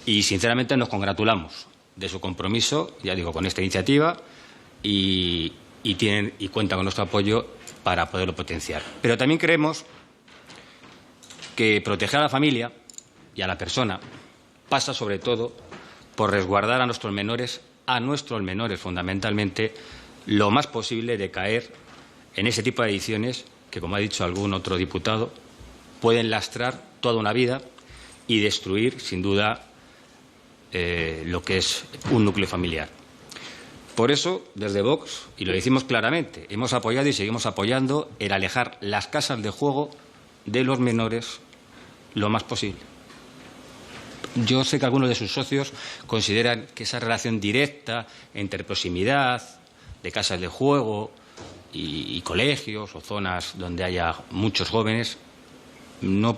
Y, sinceramente, nos congratulamos de su compromiso, ya digo, con esta iniciativa y cuenta con nuestro apoyo para poderlo potenciar. Pero también creemos que proteger a la familia y a la persona pasa, sobre todo, por resguardar a nuestros menores fundamentalmente, lo más posible de caer en ese tipo de adicciones que, como ha dicho algún otro diputado, pueden lastrar toda una vida y destruir, sin duda, lo que es un núcleo familiar. Por eso, desde Vox, y lo decimos claramente, hemos apoyado y seguimos apoyando el alejar las casas de juego de los menores lo más posible. Yo sé que algunos de sus socios consideran que esa relación directa entre proximidad de casas de juego y colegios o zonas donde haya muchos jóvenes, no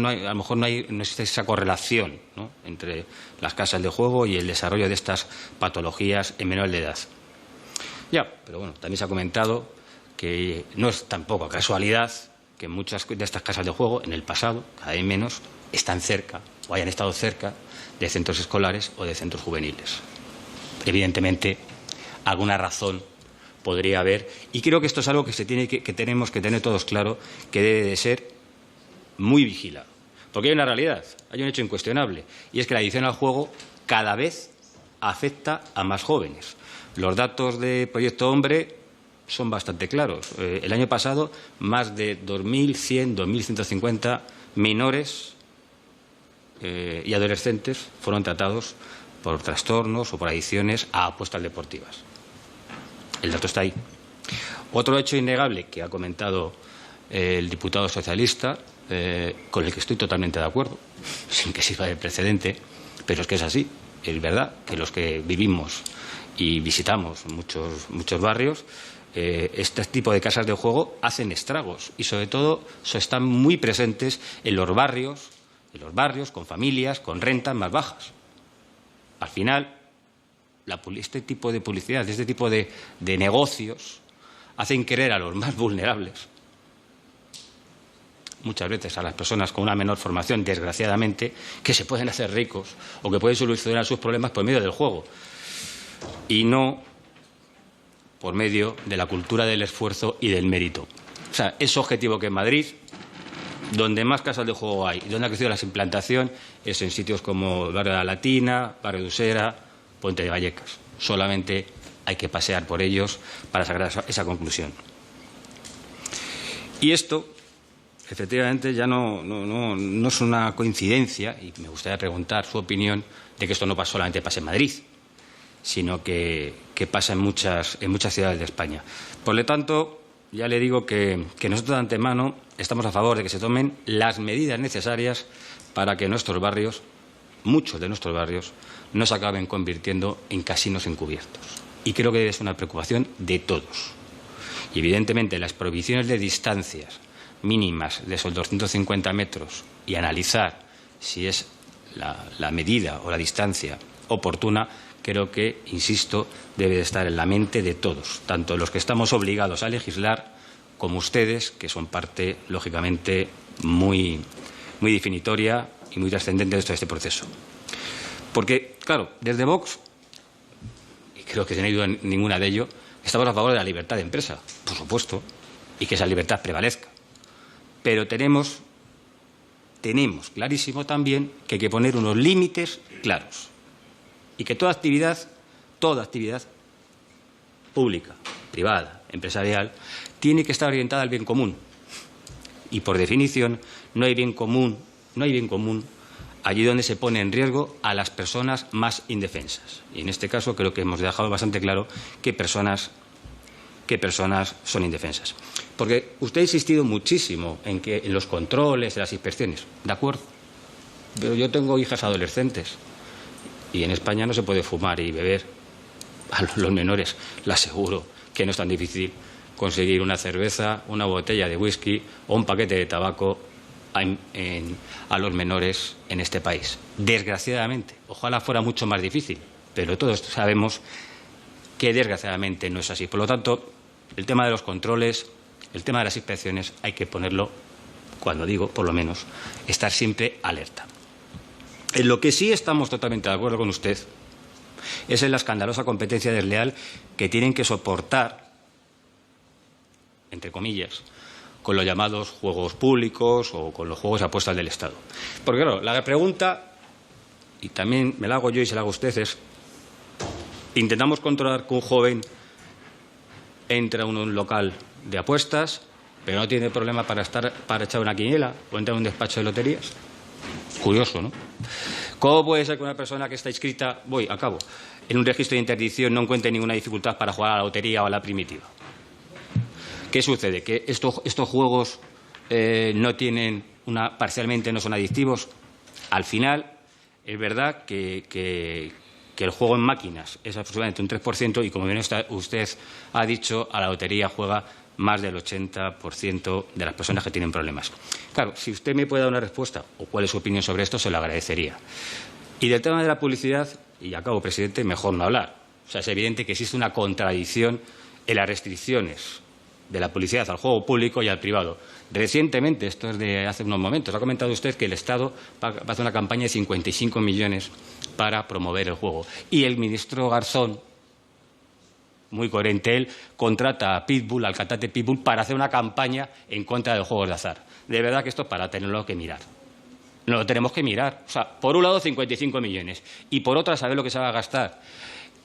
hay, a lo mejor no existe esa correlación, ¿no?, entre las casas de juego y el desarrollo de estas patologías en menores de edad. Ya, pero bueno, también se ha comentado que no es tampoco casualidad que muchas de estas casas de juego, en el pasado, cada vez menos, están cerca o hayan estado cerca de centros escolares o de centros juveniles. Evidentemente, alguna razón podría haber, y creo que esto es algo que tenemos que tener todos claro, que debe de ser muy vigilado. Porque hay una realidad, hay un hecho incuestionable, y es que la adicción al juego cada vez afecta a más jóvenes. Los datos de Proyecto Hombre son bastante claros. El año pasado, más de 2.100, 2.150 menores y adolescentes fueron tratados por trastornos o por adicciones a apuestas deportivas. El dato está ahí. Otro hecho innegable que ha comentado el diputado socialista, con el que estoy totalmente de acuerdo, sin que sirva de precedente, pero es que es así. Es verdad que los que vivimos y visitamos muchos barrios, este tipo de casas de juego hacen estragos y, sobre todo, están muy presentes en los barrios con familias, con rentas más bajas. Al final, este tipo de publicidad, este tipo de negocios hacen creer a los más vulnerables muchas veces a las personas con una menor formación, desgraciadamente, que se pueden hacer ricos o que pueden solucionar sus problemas por medio del juego y no por medio de la cultura del esfuerzo y del mérito. O sea, es objetivo que en Madrid, donde más casas de juego hay, donde ha crecido la implantación, es en sitios como el barrio de la Latina, barrio de Usera, Puente de Vallecas. Solamente hay que pasear por ellos para sacar esa conclusión. Y esto, efectivamente, ya no es una coincidencia, y me gustaría preguntar su opinión, de que esto no solamente pasa en Madrid, sino que pasa en muchas ciudades de España. Por lo tanto, ya le digo que nosotros de antemano estamos a favor de que se tomen las medidas necesarias para que nuestros barrios, muchos de nuestros barrios, no se acaben convirtiendo en casinos encubiertos. Y creo que es una preocupación de todos. Y, evidentemente, las prohibiciones de distancias mínimas de esos 250 metros y analizar si es la medida o la distancia oportuna, creo que, insisto, debe de estar en la mente de todos, tanto los que estamos obligados a legislar como ustedes, que son parte, lógicamente, muy definitoria y muy trascendente de todo este proceso. Porque, claro, desde Vox, y creo que no hay duda ninguna de ello, estamos a favor de la libertad de empresa, por supuesto, y que esa libertad prevalezca. Pero tenemos clarísimo también que hay que poner unos límites claros y que toda actividad pública, privada, empresarial, tiene que estar orientada al bien común. Y, por definición, no hay bien común allí donde se pone en riesgo a las personas más indefensas. Y en este caso creo que hemos dejado bastante claro qué personas son indefensas. Porque usted ha insistido muchísimo en los controles, en las inspecciones. De acuerdo. Pero yo tengo hijas adolescentes y en España no se puede fumar y beber. A los menores les aseguro que no es tan difícil conseguir una cerveza, una botella de whisky o un paquete de tabaco a los menores en este país. Desgraciadamente, ojalá fuera mucho más difícil, pero todos sabemos que desgraciadamente no es así. Por lo tanto, el tema de los controles, el tema de las inspecciones, hay que ponerlo, cuando digo, por lo menos, estar siempre alerta. En lo que sí estamos totalmente de acuerdo con usted es en la escandalosa competencia desleal que tienen que soportar, entre comillas, con los llamados juegos públicos o con los juegos de apuestas del Estado. Porque, claro, la pregunta, y también me la hago yo y se la hago a usted, es: ¿intentamos controlar que un joven entra a un local de apuestas, pero no tiene problema para echar una quiniela o entra a un despacho de loterías? Curioso, ¿no? ¿Cómo puede ser que una persona que está inscrita, en un registro de interdicción no encuentre ninguna dificultad para jugar a la lotería o a la primitiva? ¿Qué sucede? ¿Que estos juegos parcialmente no son adictivos? Al final, es verdad que el juego en máquinas es aproximadamente un 3% y, como bien usted ha dicho, a la lotería juega más del 80% de las personas que tienen problemas. Claro, si usted me puede dar una respuesta o cuál es su opinión sobre esto, se lo agradecería. Y del tema de la publicidad, y acabo, presidente, mejor no hablar. O sea, es evidente que existe una contradicción en las restricciones de la publicidad al juego público y al privado. Recientemente, esto es de hace unos momentos, ha comentado usted que el Estado va a hacer una campaña de 55 millones para promover el juego. Y el ministro Garzón, muy coherente él, contrata a Pitbull, al cantante Pitbull, para hacer una campaña en contra de los juegos de azar. De verdad que esto es para tenerlo que mirar. No lo tenemos que mirar. O sea, por un lado 55 millones y por otra, ¿sabe lo que se va a gastar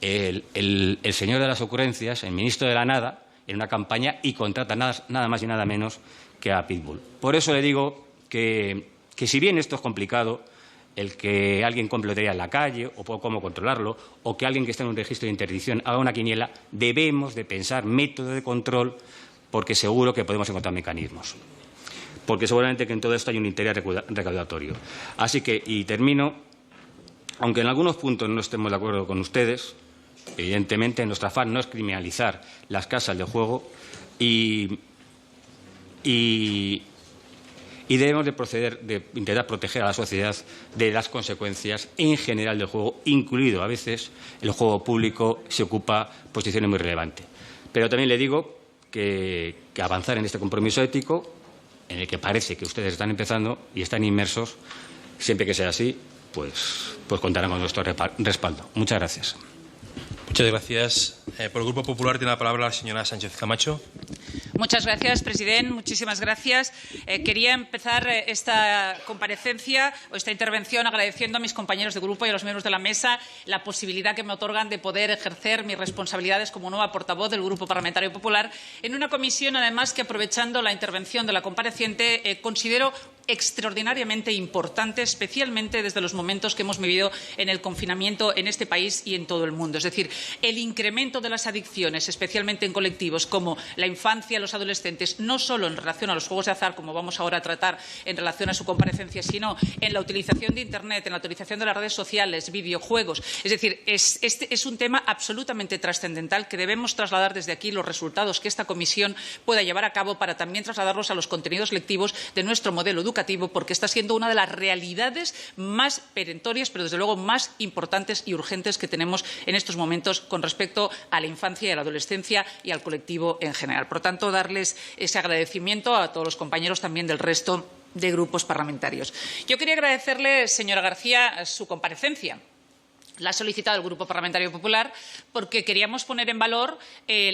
el señor de las ocurrencias, el ministro de la nada, en una campaña y contrata nada más y nada menos que a Pitbull? Por eso le digo que si bien esto es complicado, el que alguien compre lotería en la calle o cómo controlarlo, o que alguien que está en un registro de interdicción haga una quiniela, debemos de pensar métodos de control, porque seguro que podemos encontrar mecanismos. Porque seguramente que en todo esto hay un interés recaudatorio. Así que, y termino, aunque en algunos puntos no estemos de acuerdo con ustedes, evidentemente nuestro afán no es criminalizar las casas de juego y debemos de intentar proteger a la sociedad de las consecuencias en general del juego, incluido a veces el juego público se ocupa posiciones muy relevantes. Pero también le digo que avanzar en este compromiso ético en el que parece que ustedes están empezando y están inmersos, siempre que sea así, pues contarán con nuestro respaldo. Muchas gracias. Muchas gracias. Por el Grupo Popular tiene la palabra la señora Sánchez Camacho. Muchas gracias, presidente. Muchísimas gracias. Quería empezar esta comparecencia o esta intervención agradeciendo a mis compañeros de grupo y a los miembros de la mesa la posibilidad que me otorgan de poder ejercer mis responsabilidades como nueva portavoz del Grupo Parlamentario Popular en una comisión, además, que, aprovechando la intervención de la compareciente, considero extraordinariamente importante, especialmente desde los momentos que hemos vivido en el confinamiento en este país y en todo el mundo. Es decir, el incremento de las adicciones, especialmente en colectivos como la infancia, los adolescentes, no solo en relación a los juegos de azar, como vamos ahora a tratar en relación a su comparecencia, sino en la utilización de Internet, en la utilización de las redes sociales, videojuegos. Es decir, este es un tema absolutamente trascendental que debemos trasladar desde aquí los resultados que esta comisión pueda llevar a cabo para también trasladarlos a los contenidos lectivos de nuestro modelo educativo, porque está siendo una de las realidades más perentorias, pero desde luego más importantes y urgentes que tenemos en estos momentos con respecto a la infancia y a la adolescencia y al colectivo en general. Por tanto, darles ese agradecimiento a todos los compañeros también del resto de grupos parlamentarios. Yo quería agradecerle, señora García, su comparecencia. La ha solicitado el Grupo Parlamentario Popular porque queríamos poner en valor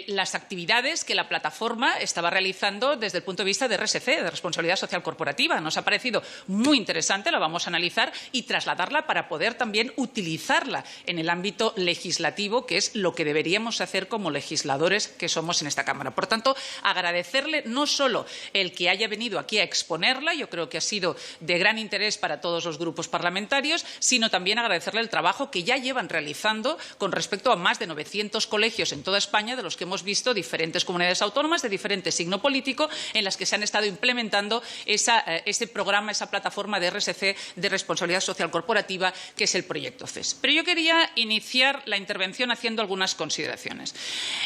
las actividades que la plataforma estaba realizando desde el punto de vista de RSC, de Responsabilidad Social Corporativa. Nos ha parecido muy interesante, la vamos a analizar y trasladarla para poder también utilizarla en el ámbito legislativo, que es lo que deberíamos hacer como legisladores que somos en esta Cámara. Por tanto, agradecerle no solo el que haya venido aquí a exponerla, yo creo que ha sido de gran interés para todos los grupos parlamentarios, sino también agradecerle el trabajo que ya llevan realizando con respecto a más de 900 colegios en toda España, de los que hemos visto diferentes comunidades autónomas de diferente signo político, en las que se han estado implementando ese programa, esa plataforma de RSC, de Responsabilidad Social Corporativa, que es el proyecto CES. Pero yo quería iniciar la intervención haciendo algunas consideraciones.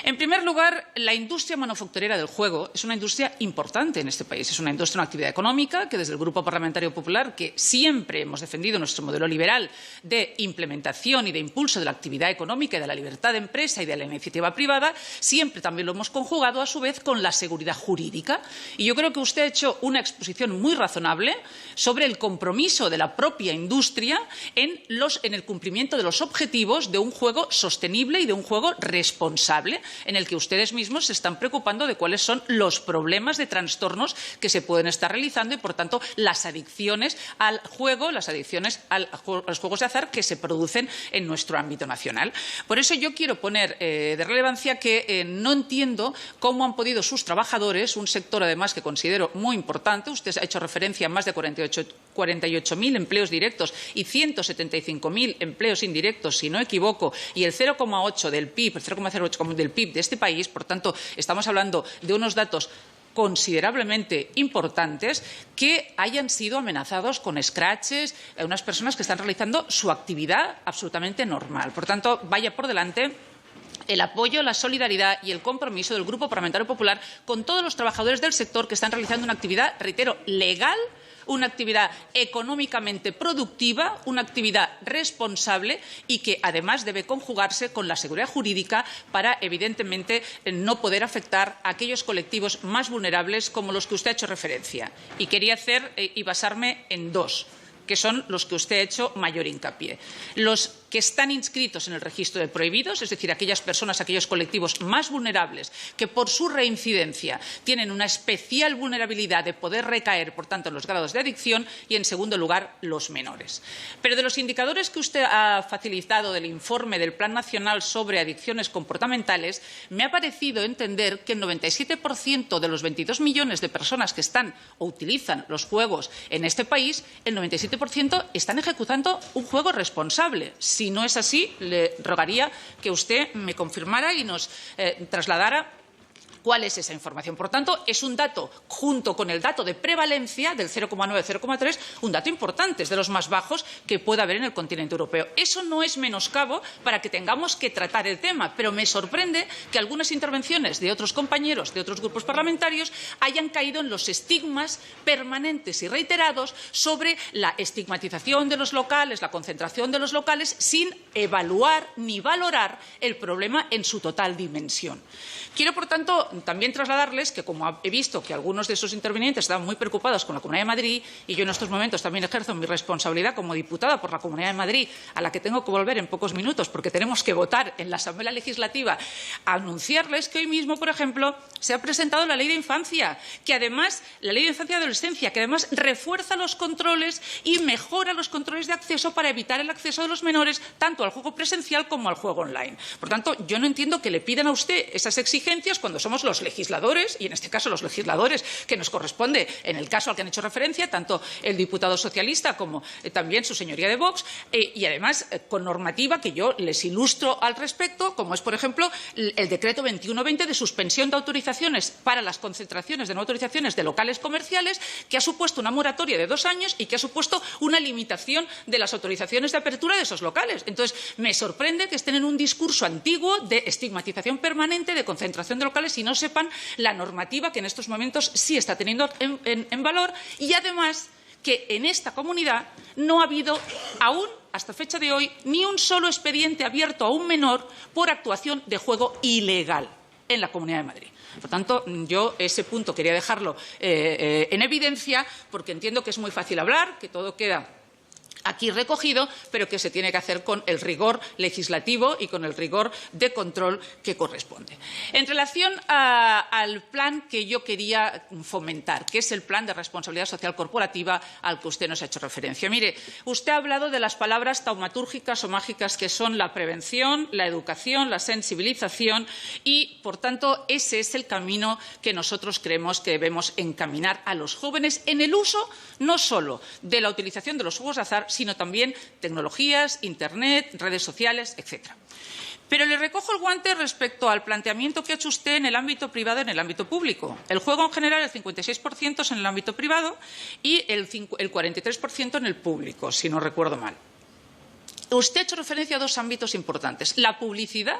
En primer lugar, la industria manufacturera del juego es una industria importante en este país. Es una industria, una actividad económica que desde el Grupo Parlamentario Popular, que siempre hemos defendido nuestro modelo liberal de implementación y de impulso de la actividad económica y de la libertad de empresa y de la iniciativa privada, siempre también lo hemos conjugado a su vez con la seguridad jurídica. Y yo creo que usted ha hecho una exposición muy razonable sobre el compromiso de la propia industria en el cumplimiento de los objetivos de un juego sostenible y de un juego responsable, en el que ustedes mismos se están preocupando de cuáles son los problemas de trastornos que se pueden estar realizando y, por tanto, las adicciones al juego, las adicciones a los juegos de azar que se producen en nuestro ámbito nacional. Por eso yo quiero poner de relevancia que no entiendo cómo han podido sus trabajadores, un sector además que considero muy importante, usted ha hecho referencia a más de 48.000 empleos directos y 175.000 empleos indirectos, si no equivoco, y el 0,8 del PIB, el 0,08 del PIB de este país, por tanto, estamos hablando de unos datos considerablemente importantes, que hayan sido amenazados con escraches, unas personas que están realizando su actividad absolutamente normal. Por tanto, vaya por delante el apoyo, la solidaridad y el compromiso del Grupo Parlamentario Popular con todos los trabajadores del sector que están realizando una actividad, reitero, legal, una actividad económicamente productiva, una actividad responsable y que además debe conjugarse con la seguridad jurídica para, evidentemente, no poder afectar a aquellos colectivos más vulnerables como los que usted ha hecho referencia. Y quería hacer y basarme en dos, que son los que usted ha hecho mayor hincapié. Los que están inscritos en el registro de prohibidos, es decir, aquellas personas, aquellos colectivos más vulnerables que por su reincidencia tienen una especial vulnerabilidad de poder recaer, por tanto, en los grados de adicción, y, en segundo lugar, los menores. Pero de los indicadores que usted ha facilitado del informe del Plan Nacional sobre Adicciones Comportamentales, me ha parecido entender que el 97% de los 22 millones de personas que están o utilizan los juegos en este país, el 97% están ejecutando un juego responsable. Si no es así, le rogaría que usted me confirmara y nos trasladara cuál es esa información. Por tanto, es un dato, junto con el dato de prevalencia del 0,9-0,3, un dato importante, es de los más bajos que pueda haber en el continente europeo. Eso no es menoscabo para que tengamos que tratar el tema, pero me sorprende que algunas intervenciones de otros compañeros de otros grupos parlamentarios hayan caído en los estigmas permanentes y reiterados sobre la estigmatización de los locales, la concentración de los locales, sin evaluar ni valorar el problema en su total dimensión. Quiero, por tanto, también trasladarles que, como he visto que algunos de esos intervinientes estaban muy preocupados con la Comunidad de Madrid, y yo en estos momentos también ejerzo mi responsabilidad como diputada por la Comunidad de Madrid, a la que tengo que volver en pocos minutos porque tenemos que votar en la Asamblea Legislativa, a anunciarles que hoy mismo, por ejemplo, se ha presentado la Ley de Infancia, que además, la Ley de Infancia y Adolescencia, que además refuerza los controles y mejora los controles de acceso para evitar el acceso de los menores tanto al juego presencial como al juego online. Por tanto, yo no entiendo que le pidan a usted esas exigencias cuando somos los legisladores, y en este caso los legisladores que nos corresponde, en el caso al que han hecho referencia, tanto el diputado socialista como también su señoría de Vox, y además con normativa que yo les ilustro al respecto, como es, por ejemplo, el decreto 2120 de suspensión de autorizaciones para las concentraciones de no autorizaciones de locales comerciales, que ha supuesto una moratoria de 2 años y que ha supuesto una limitación de las autorizaciones de apertura de esos locales. Entonces, me sorprende que estén en un discurso antiguo de estigmatización permanente, de concentración de locales, y no sepan la normativa que en estos momentos sí está teniendo en valor, y además que en esta comunidad no ha habido aún, hasta fecha de hoy, ni un solo expediente abierto a un menor por actuación de juego ilegal en la Comunidad de Madrid. Por tanto, yo ese punto quería dejarlo en evidencia, porque entiendo que es muy fácil hablar, que todo queda aquí recogido, pero que se tiene que hacer con el rigor legislativo y con el rigor de control que corresponde. En relación al plan que yo quería fomentar, que es el plan de responsabilidad social corporativa al que usted nos ha hecho referencia. Mire, usted ha hablado de las palabras taumatúrgicas o mágicas que son la prevención, la educación, la sensibilización y, por tanto, ese es el camino que nosotros creemos que debemos encaminar a los jóvenes en el uso no solo de la utilización de los juegos de azar, sino también tecnologías, Internet, redes sociales, etc. Pero le recojo el guante respecto al planteamiento que ha hecho usted en el ámbito privado y en el ámbito público. El juego en general, el 56% es en el ámbito privado y el 43% en el público, si no recuerdo mal. Usted ha hecho referencia a 2 ámbitos importantes, la publicidad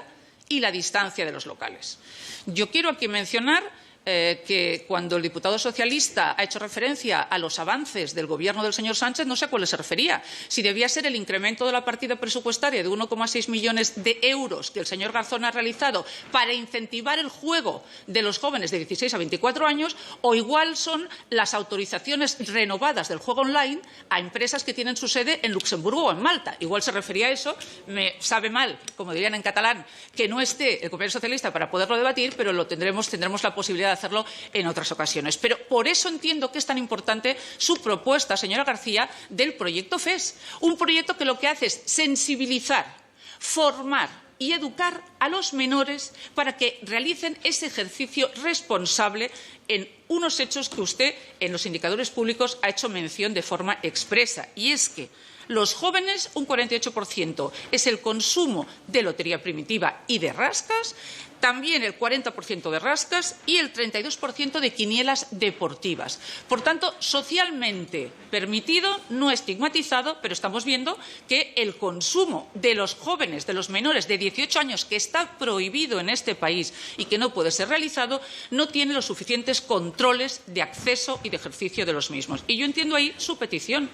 y la distancia de los locales. Yo quiero aquí mencionar que cuando el diputado socialista ha hecho referencia a los avances del Gobierno del señor Sánchez, no sé a cuáles se refería. Si debía ser el incremento de la partida presupuestaria de 1,6 millones de euros que el señor Garzón ha realizado para incentivar el juego de los jóvenes de 16 a 24 años, o igual son las autorizaciones renovadas del juego online a empresas que tienen su sede en Luxemburgo o en Malta. Igual se refería a eso. Me sabe mal, como dirían en catalán, que no esté el Gobierno socialista para poderlo debatir, pero tendremos la posibilidad de hacerlo en otras ocasiones. Pero por eso entiendo que es tan importante su propuesta, señora García, del proyecto FES. Un proyecto que lo que hace es sensibilizar, formar y educar a los menores para que realicen ese ejercicio responsable en unos hechos que usted, en los indicadores públicos, ha hecho mención de forma expresa. Y es que los jóvenes, un 48%, es el consumo de lotería primitiva y de rascas, también el 40% de rascas y el 32% de quinielas deportivas. Por tanto, socialmente permitido, no estigmatizado, pero estamos viendo que el consumo de los jóvenes, de los menores de 18 años, que está prohibido en este país y que no puede ser realizado, no tiene los suficientes controles de acceso y de ejercicio de los mismos. Y yo entiendo ahí su petición.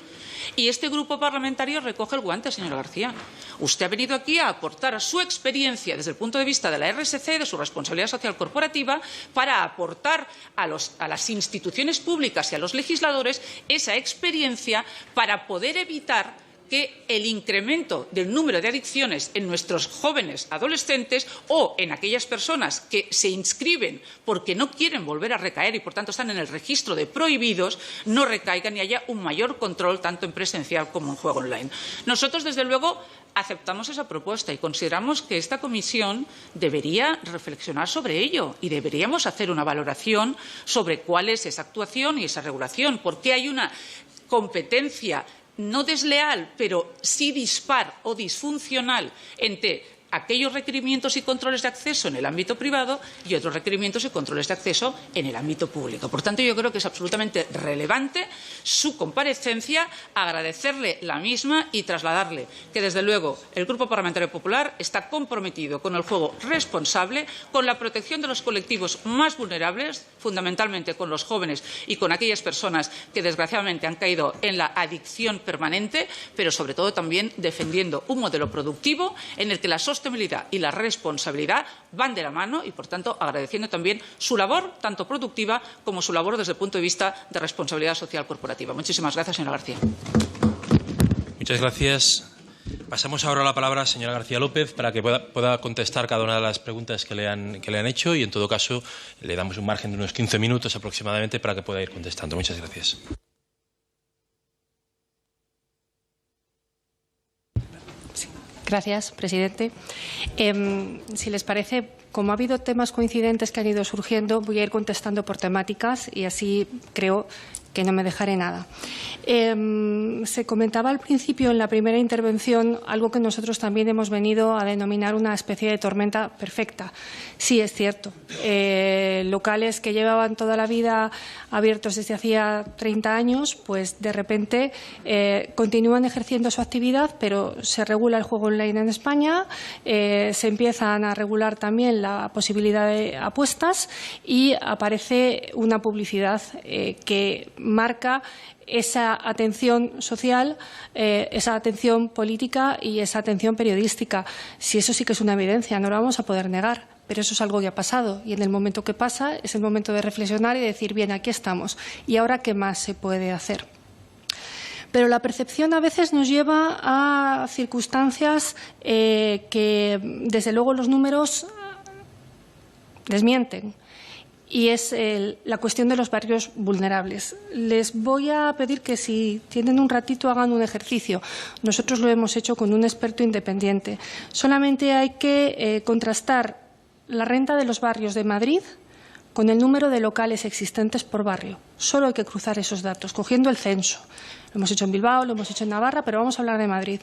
Y este grupo parlamentario recoge el guante, señora García. Usted ha venido aquí a aportar su experiencia desde el punto de vista de la RSC, de su responsabilidad social corporativa, para aportar a las instituciones públicas y a los legisladores esa experiencia para poder evitar que el incremento del número de adicciones en nuestros jóvenes adolescentes o en aquellas personas que se inscriben porque no quieren volver a recaer y, por tanto, están en el registro de prohibidos, no recaigan y haya un mayor control tanto en presencial como en juego online. Nosotros, desde luego, aceptamos esa propuesta y consideramos que esta comisión debería reflexionar sobre ello y deberíamos hacer una valoración sobre cuál es esa actuación y esa regulación. ¿Por qué hay una competencia no desleal, pero sí dispar o disfuncional entre aquellos requerimientos y controles de acceso en el ámbito privado y otros requerimientos y controles de acceso en el ámbito público? Por tanto, yo creo que es absolutamente relevante su comparecencia, agradecerle la misma y trasladarle que, desde luego, el Grupo Parlamentario Popular está comprometido con el juego responsable, con la protección de los colectivos más vulnerables, fundamentalmente con los jóvenes y con aquellas personas que, desgraciadamente, han caído en la adicción permanente, pero, sobre todo, también defendiendo un modelo productivo en el que la sostenibilidad sostenibilidad y la responsabilidad van de la mano y, por tanto, agradeciendo también su labor, tanto productiva como su labor desde el punto de vista de responsabilidad social corporativa. Muchísimas gracias, señora García. Muchas gracias. Pasamos ahora la palabra a la señora García López para que pueda contestar cada una de las preguntas que le han hecho y, en todo caso, le damos un margen de unos 15 minutos aproximadamente para que pueda ir contestando. Muchas gracias. Gracias, presidente. Si les parece, como ha habido temas coincidentes que han ido surgiendo, voy a ir contestando por temáticas y así creo que no me dejaré nada. Se comentaba al principio, en la primera intervención, algo que nosotros también hemos venido a denominar una especie de tormenta perfecta. Sí, es cierto. Locales que llevaban toda la vida abiertos desde hacía 30 años, pues de repente continúan ejerciendo su actividad, pero se regula el juego online en España, se empiezan a regular también la posibilidad de apuestas y aparece una publicidad que marca esa atención social, esa atención política y esa atención periodística. Si eso sí que es una evidencia, no lo vamos a poder negar, pero eso es algo que ha pasado y en el momento que pasa es el momento de reflexionar y decir, bien, aquí estamos y ahora qué más se puede hacer. Pero la percepción a veces nos lleva a circunstancias que, desde luego, los números desmienten. Y es la cuestión de los barrios vulnerables. Les voy a pedir que, si tienen un ratito, hagan un ejercicio. Nosotros lo hemos hecho con un experto independiente. Solamente hay que contrastar la renta de los barrios de Madrid con el número de locales existentes por barrio. Solo hay que cruzar esos datos, cogiendo el censo. Lo hemos hecho en Bilbao, lo hemos hecho en Navarra, pero vamos a hablar de Madrid.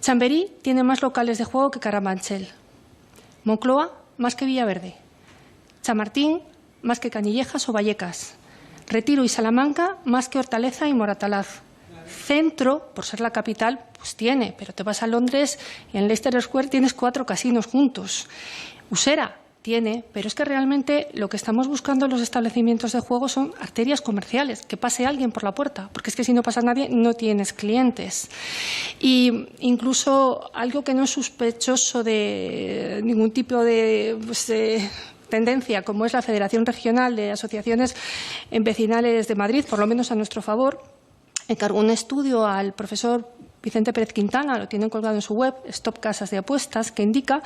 Chamberí tiene más locales de juego que Carabanchel. Moncloa, más que Villaverde. Chamartín, más que Canillejas o Vallecas. Retiro y Salamanca, más que Hortaleza y Moratalaz. Centro, por ser la capital, pues tiene, pero te vas a Londres y en Leicester Square tienes 4 casinos juntos. Usera tiene, pero es que realmente lo que estamos buscando en los establecimientos de juego son arterias comerciales, que pase alguien por la puerta, porque es que si no pasa nadie no tienes clientes. Y incluso algo que no es sospechoso de ningún tipo de tendencia, como es la Federación Regional de Asociaciones Vecinales de Madrid, por lo menos a nuestro favor, encargó un estudio al profesor Vicente Pérez Quintana, lo tienen colgado en su web, Stop Casas de Apuestas, que indica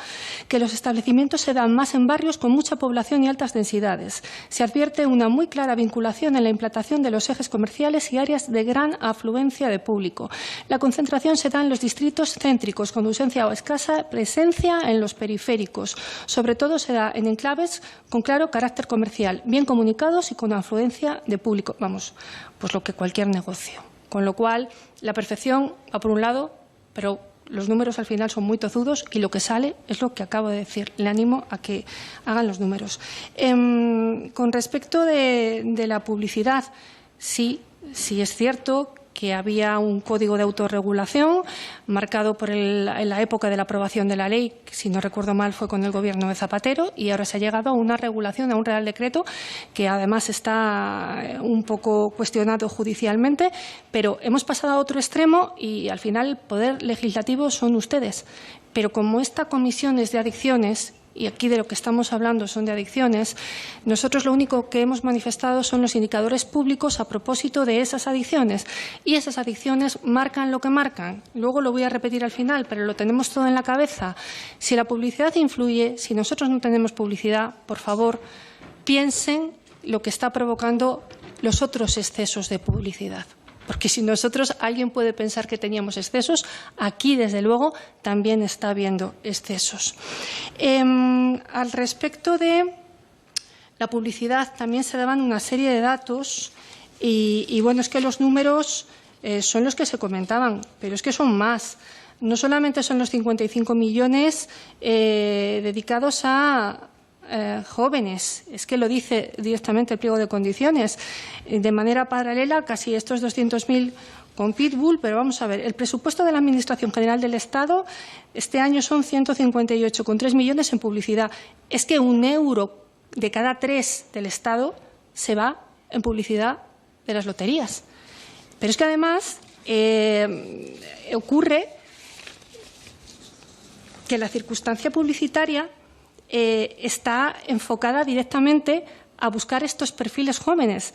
que los establecimientos se dan más en barrios con mucha población y altas densidades. Se advierte una muy clara vinculación en la implantación de los ejes comerciales y áreas de gran afluencia de público. La concentración se da en los distritos céntricos, con ausencia o escasa presencia en los periféricos. Sobre todo se da en enclaves con claro carácter comercial, bien comunicados y con afluencia de público. Vamos, pues lo que cualquier negocio. Con lo cual, la perfección va por un lado, pero los números al final son muy tozudos y lo que sale es lo que acabo de decir. Le animo a que hagan los números. Con respecto de la publicidad, sí es cierto que había un código de autorregulación marcado por en la época de la aprobación de la ley, que, si no recuerdo mal, fue con el Gobierno de Zapatero, y ahora se ha llegado a una regulación, a un Real Decreto, que además está un poco cuestionado judicialmente, pero hemos pasado a otro extremo y al final el poder legislativo son ustedes. Pero como esta comisión es de adicciones, y aquí de lo que estamos hablando son de adicciones, nosotros lo único que hemos manifestado son los indicadores públicos a propósito de esas adicciones. Y esas adicciones marcan lo que marcan. Luego lo voy a repetir al final, pero lo tenemos todo en la cabeza. Si la publicidad influye, si nosotros no tenemos publicidad, por favor, piensen lo que está provocando los otros excesos de publicidad. Porque si nosotros, alguien puede pensar que teníamos excesos, aquí, desde luego, también está habiendo excesos. Al respecto de la publicidad, también se daban una serie de datos y bueno, es que los números son los que se comentaban, pero es que son más. No solamente son los 55 millones dedicados a jóvenes, es que lo dice directamente el pliego de condiciones. De manera paralela, casi estos 200.000 con Pitbull, pero vamos a ver, el presupuesto de la Administración General del Estado este año son 158,3 millones en publicidad. Es que 1 euro de cada 3 del Estado se va en publicidad de las loterías. Pero es que además ocurre que la circunstancia publicitaria está enfocada directamente a buscar estos perfiles jóvenes.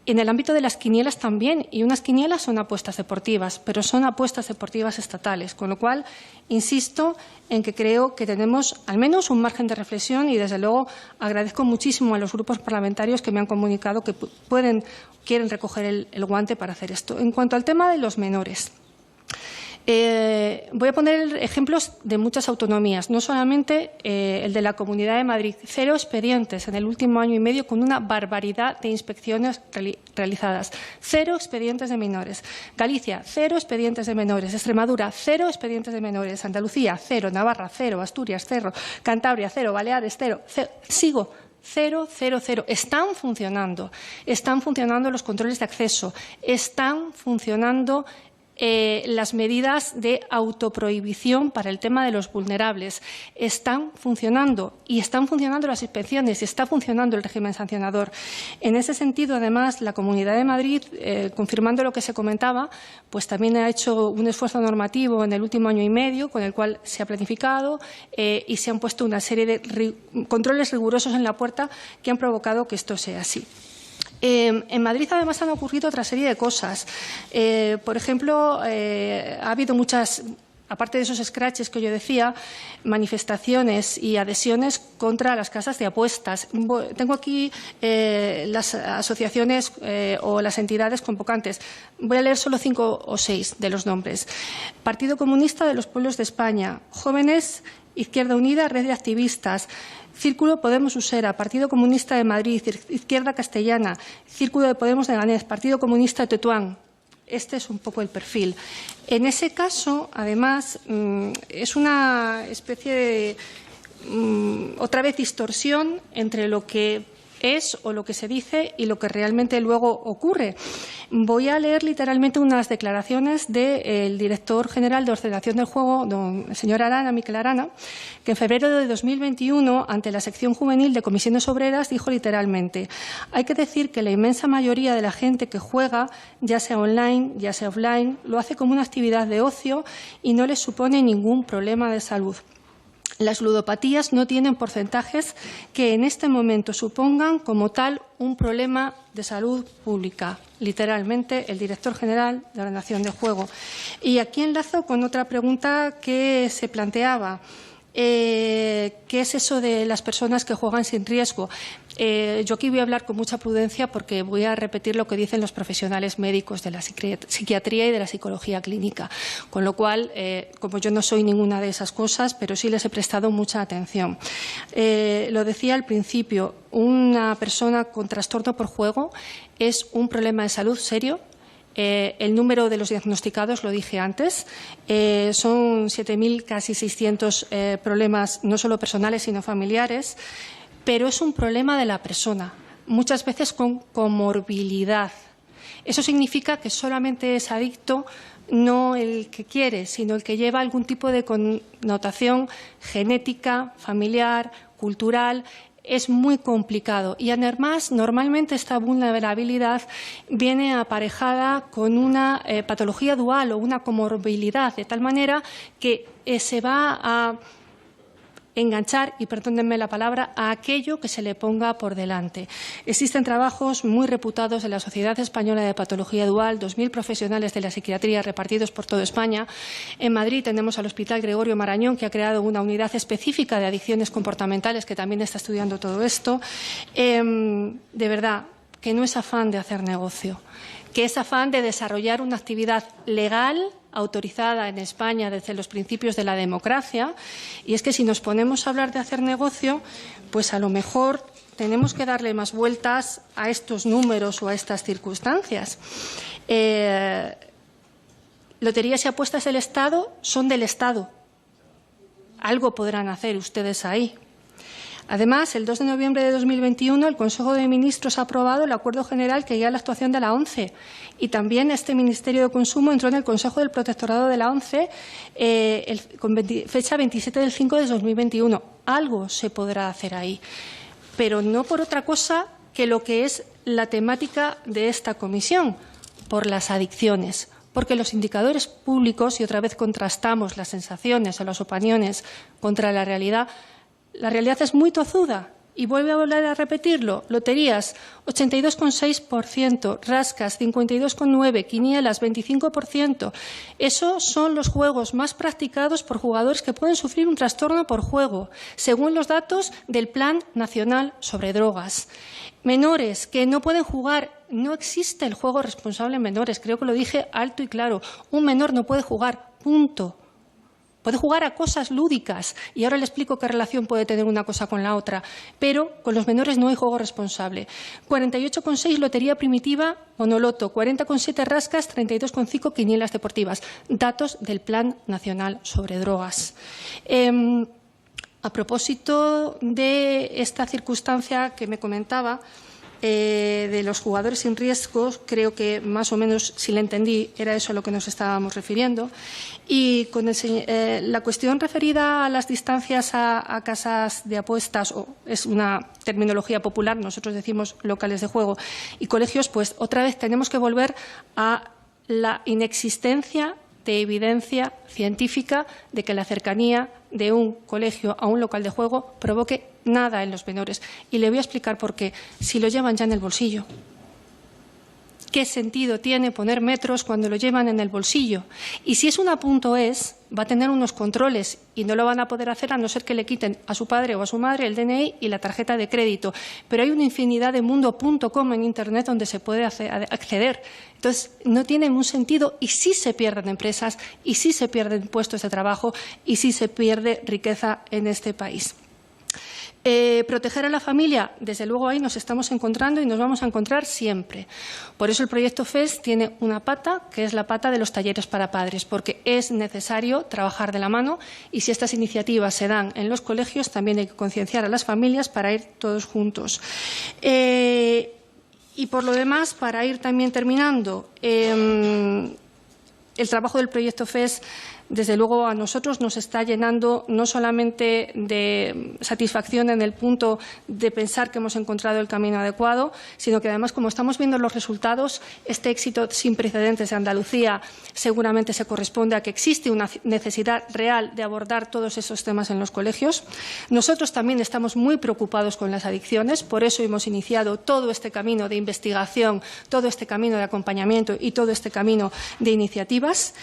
En el ámbito de las quinielas también, y unas quinielas son apuestas deportivas, pero son apuestas deportivas estatales, con lo cual insisto en que creo que tenemos al menos un margen de reflexión y, desde luego, agradezco muchísimo a los grupos parlamentarios que me han comunicado que quieren recoger el guante para hacer esto. En cuanto al tema de los menores, voy a poner ejemplos de muchas autonomías, no solamente el de la Comunidad de Madrid. 0 expedientes en el último año y medio, con una barbaridad de inspecciones realizadas. 0 expedientes de menores. Galicia, 0 expedientes de menores. Extremadura, 0 expedientes de menores. Andalucía, 0. Navarra, 0. Asturias, 0. Cantabria, 0. Baleares, 0. Sigo. 0, 0, 0. Están funcionando los controles de acceso, están funcionando las medidas de autoprohibición para el tema de los vulnerables. Están funcionando, y están funcionando las inspecciones, y está funcionando el régimen sancionador. En ese sentido, además, la Comunidad de Madrid, confirmando lo que se comentaba, pues también ha hecho un esfuerzo normativo en el último año y medio, con el cual se ha planificado y se han puesto una serie de controles rigurosos en la puerta que han provocado que esto sea así. En Madrid, además, han ocurrido otra serie de cosas. Por ejemplo, ha habido muchas, aparte de esos scratches que yo decía, manifestaciones y adhesiones contra las casas de apuestas. Tengo aquí las asociaciones o las entidades convocantes. Voy a leer solo 5 o 6 de los nombres. Partido Comunista de los Pueblos de España, Jóvenes, Izquierda Unida, Red de Activistas, Círculo Podemos Usera, Partido Comunista de Madrid, Izquierda Castellana, Círculo de Podemos de Ganés, Partido Comunista de Tetuán. Este es un poco el perfil. En ese caso, además, es una especie de, otra vez, distorsión entre lo que es o lo que se dice y lo que realmente luego ocurre. Voy a leer literalmente unas declaraciones del director general de Ordenación del Juego, el señor Arana, Miquel Arana, que en febrero de 2021, ante la sección juvenil de Comisiones Obreras, dijo literalmente: hay que decir que la inmensa mayoría de la gente que juega, ya sea online, ya sea offline, lo hace como una actividad de ocio y no les supone ningún problema de salud. Las ludopatías no tienen porcentajes que en este momento supongan como tal un problema de salud pública. Literalmente, el director general de Ordenación del Juego. Y aquí enlazo con otra pregunta que se planteaba. ¿Qué es eso de las personas que juegan sin riesgo? Yo aquí voy a hablar con mucha prudencia porque voy a repetir lo que dicen los profesionales médicos de la psiquiatría y de la psicología clínica. Con lo cual, como yo no soy ninguna de esas cosas, pero sí les he prestado mucha atención. Lo decía al principio, una persona con trastorno por juego es un problema de salud serio. El número de los diagnosticados, lo dije antes, son 7.000, casi 600 problemas, no solo personales, sino familiares, pero es un problema de la persona, muchas veces con comorbilidad. Eso significa que solamente es adicto no el que quiere, sino el que lleva algún tipo de connotación genética, familiar, cultural. Es muy complicado y, además, normalmente esta vulnerabilidad viene aparejada con una patología dual o una comorbilidad, de tal manera que se va a enganchar, y perdónenme la palabra, a aquello que se le ponga por delante. Existen trabajos muy reputados de la Sociedad Española de Patología Dual, 2.000 profesionales de la psiquiatría repartidos por toda España. En Madrid tenemos al Hospital Gregorio Marañón, que ha creado una unidad específica de adicciones comportamentales que también está estudiando todo esto. De verdad, que no es afán de hacer negocio, que es afán de desarrollar una actividad legal autorizada en España desde los principios de la democracia, y es que si nos ponemos a hablar de hacer negocio, pues a lo mejor tenemos que darle más vueltas a estos números o a estas circunstancias. Loterías y apuestas del Estado son del Estado. Algo podrán hacer ustedes ahí. Además, el 2 de noviembre de 2021, el Consejo de Ministros ha aprobado el Acuerdo General que guía la actuación de la ONCE, y también este Ministerio de Consumo entró en el Consejo del Protectorado de la ONCE con fecha 27 del 5 de 2021. Algo se podrá hacer ahí, pero no por otra cosa que lo que es la temática de esta comisión, por las adicciones, porque los indicadores públicos, y otra vez contrastamos las sensaciones o las opiniones contra la realidad es muy tozuda. Y vuelve a volver a repetirlo. Loterías, 82,6%, rascas, 52,9%, quinielas, 25%. Esos son los juegos más practicados por jugadores que pueden sufrir un trastorno por juego, según los datos del Plan Nacional sobre Drogas. Menores que no pueden jugar. No existe el juego responsable en menores. Creo que lo dije alto y claro. Un menor no puede jugar, punto. Puede jugar a cosas lúdicas y ahora le explico qué relación puede tener una cosa con la otra, pero con los menores no hay juego responsable. 48,6 lotería primitiva, monoloto, 40,7 rascas, 32,5 quinielas deportivas. Datos del Plan Nacional sobre Drogas. A propósito de esta circunstancia que me comentaba, de los jugadores sin riesgos, creo que más o menos, si le entendí, era eso a lo que nos estábamos refiriendo. Y con la cuestión referida a las distancias a casas de apuestas, es una terminología popular, nosotros decimos locales de juego, y colegios, pues otra vez tenemos que volver a la inexistencia de evidencia científica de que la cercanía de un colegio a un local de juego provoque nada en los menores. Y le voy a explicar por qué. Si lo llevan ya en el bolsillo. ¿Qué sentido tiene poner metros cuando lo llevan en el bolsillo? Y si es una .es, va a tener unos controles y no lo van a poder hacer a no ser que le quiten a su padre o a su madre el DNI y la tarjeta de crédito. Pero hay una infinidad de mundo.com en Internet donde se puede acceder. Entonces, no tienen un sentido y sí se pierden empresas y sí se pierden puestos de trabajo y sí se pierde riqueza en este país. Proteger a la familia, desde luego ahí nos estamos encontrando y nos vamos a encontrar siempre. Por eso el proyecto FES tiene una pata, que es la pata de los talleres para padres, porque es necesario trabajar de la mano y si estas iniciativas se dan en los colegios, también hay que concienciar a las familias para ir todos juntos. Y por lo demás, para ir también terminando, el trabajo del proyecto FES, desde luego, a nosotros nos está llenando no solamente de satisfacción en el punto de pensar que hemos encontrado el camino adecuado, sino que además, como estamos viendo los resultados, este éxito sin precedentes de Andalucía seguramente se corresponde a que existe una necesidad real de abordar todos esos temas en los colegios. Nosotros también estamos muy preocupados con las adicciones, por eso hemos iniciado todo este camino de investigación, todo este camino de acompañamiento y todo este camino de iniciativas.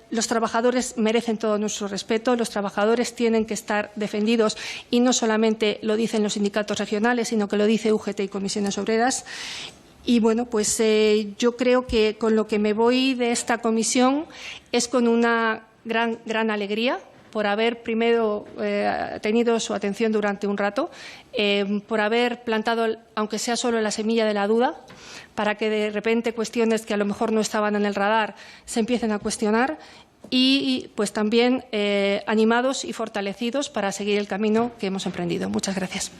Los trabajadores merecen todo nuestro respeto, los trabajadores tienen que estar defendidos y no solamente lo dicen los sindicatos regionales, sino que lo dice UGT y Comisiones Obreras. Y bueno, pues yo creo que con lo que me voy de esta comisión es con una gran alegría por haber primero tenido su atención durante un rato, por haber plantado, aunque sea solo la semilla de la duda, para que de repente cuestiones que a lo mejor no estaban en el radar se empiecen a cuestionar y pues también animados y fortalecidos para seguir el camino que hemos emprendido. Muchas gracias.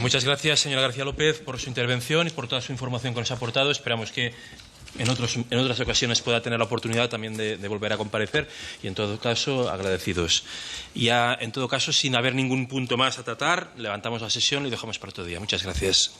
Muchas gracias, señora García López, por su intervención y por toda su información que nos ha aportado. Esperamos que en otras ocasiones pueda tener la oportunidad también de volver a comparecer y, en todo caso, agradecidos. Y ya, en todo caso, sin haber ningún punto más a tratar, levantamos la sesión y dejamos para otro día. Muchas gracias.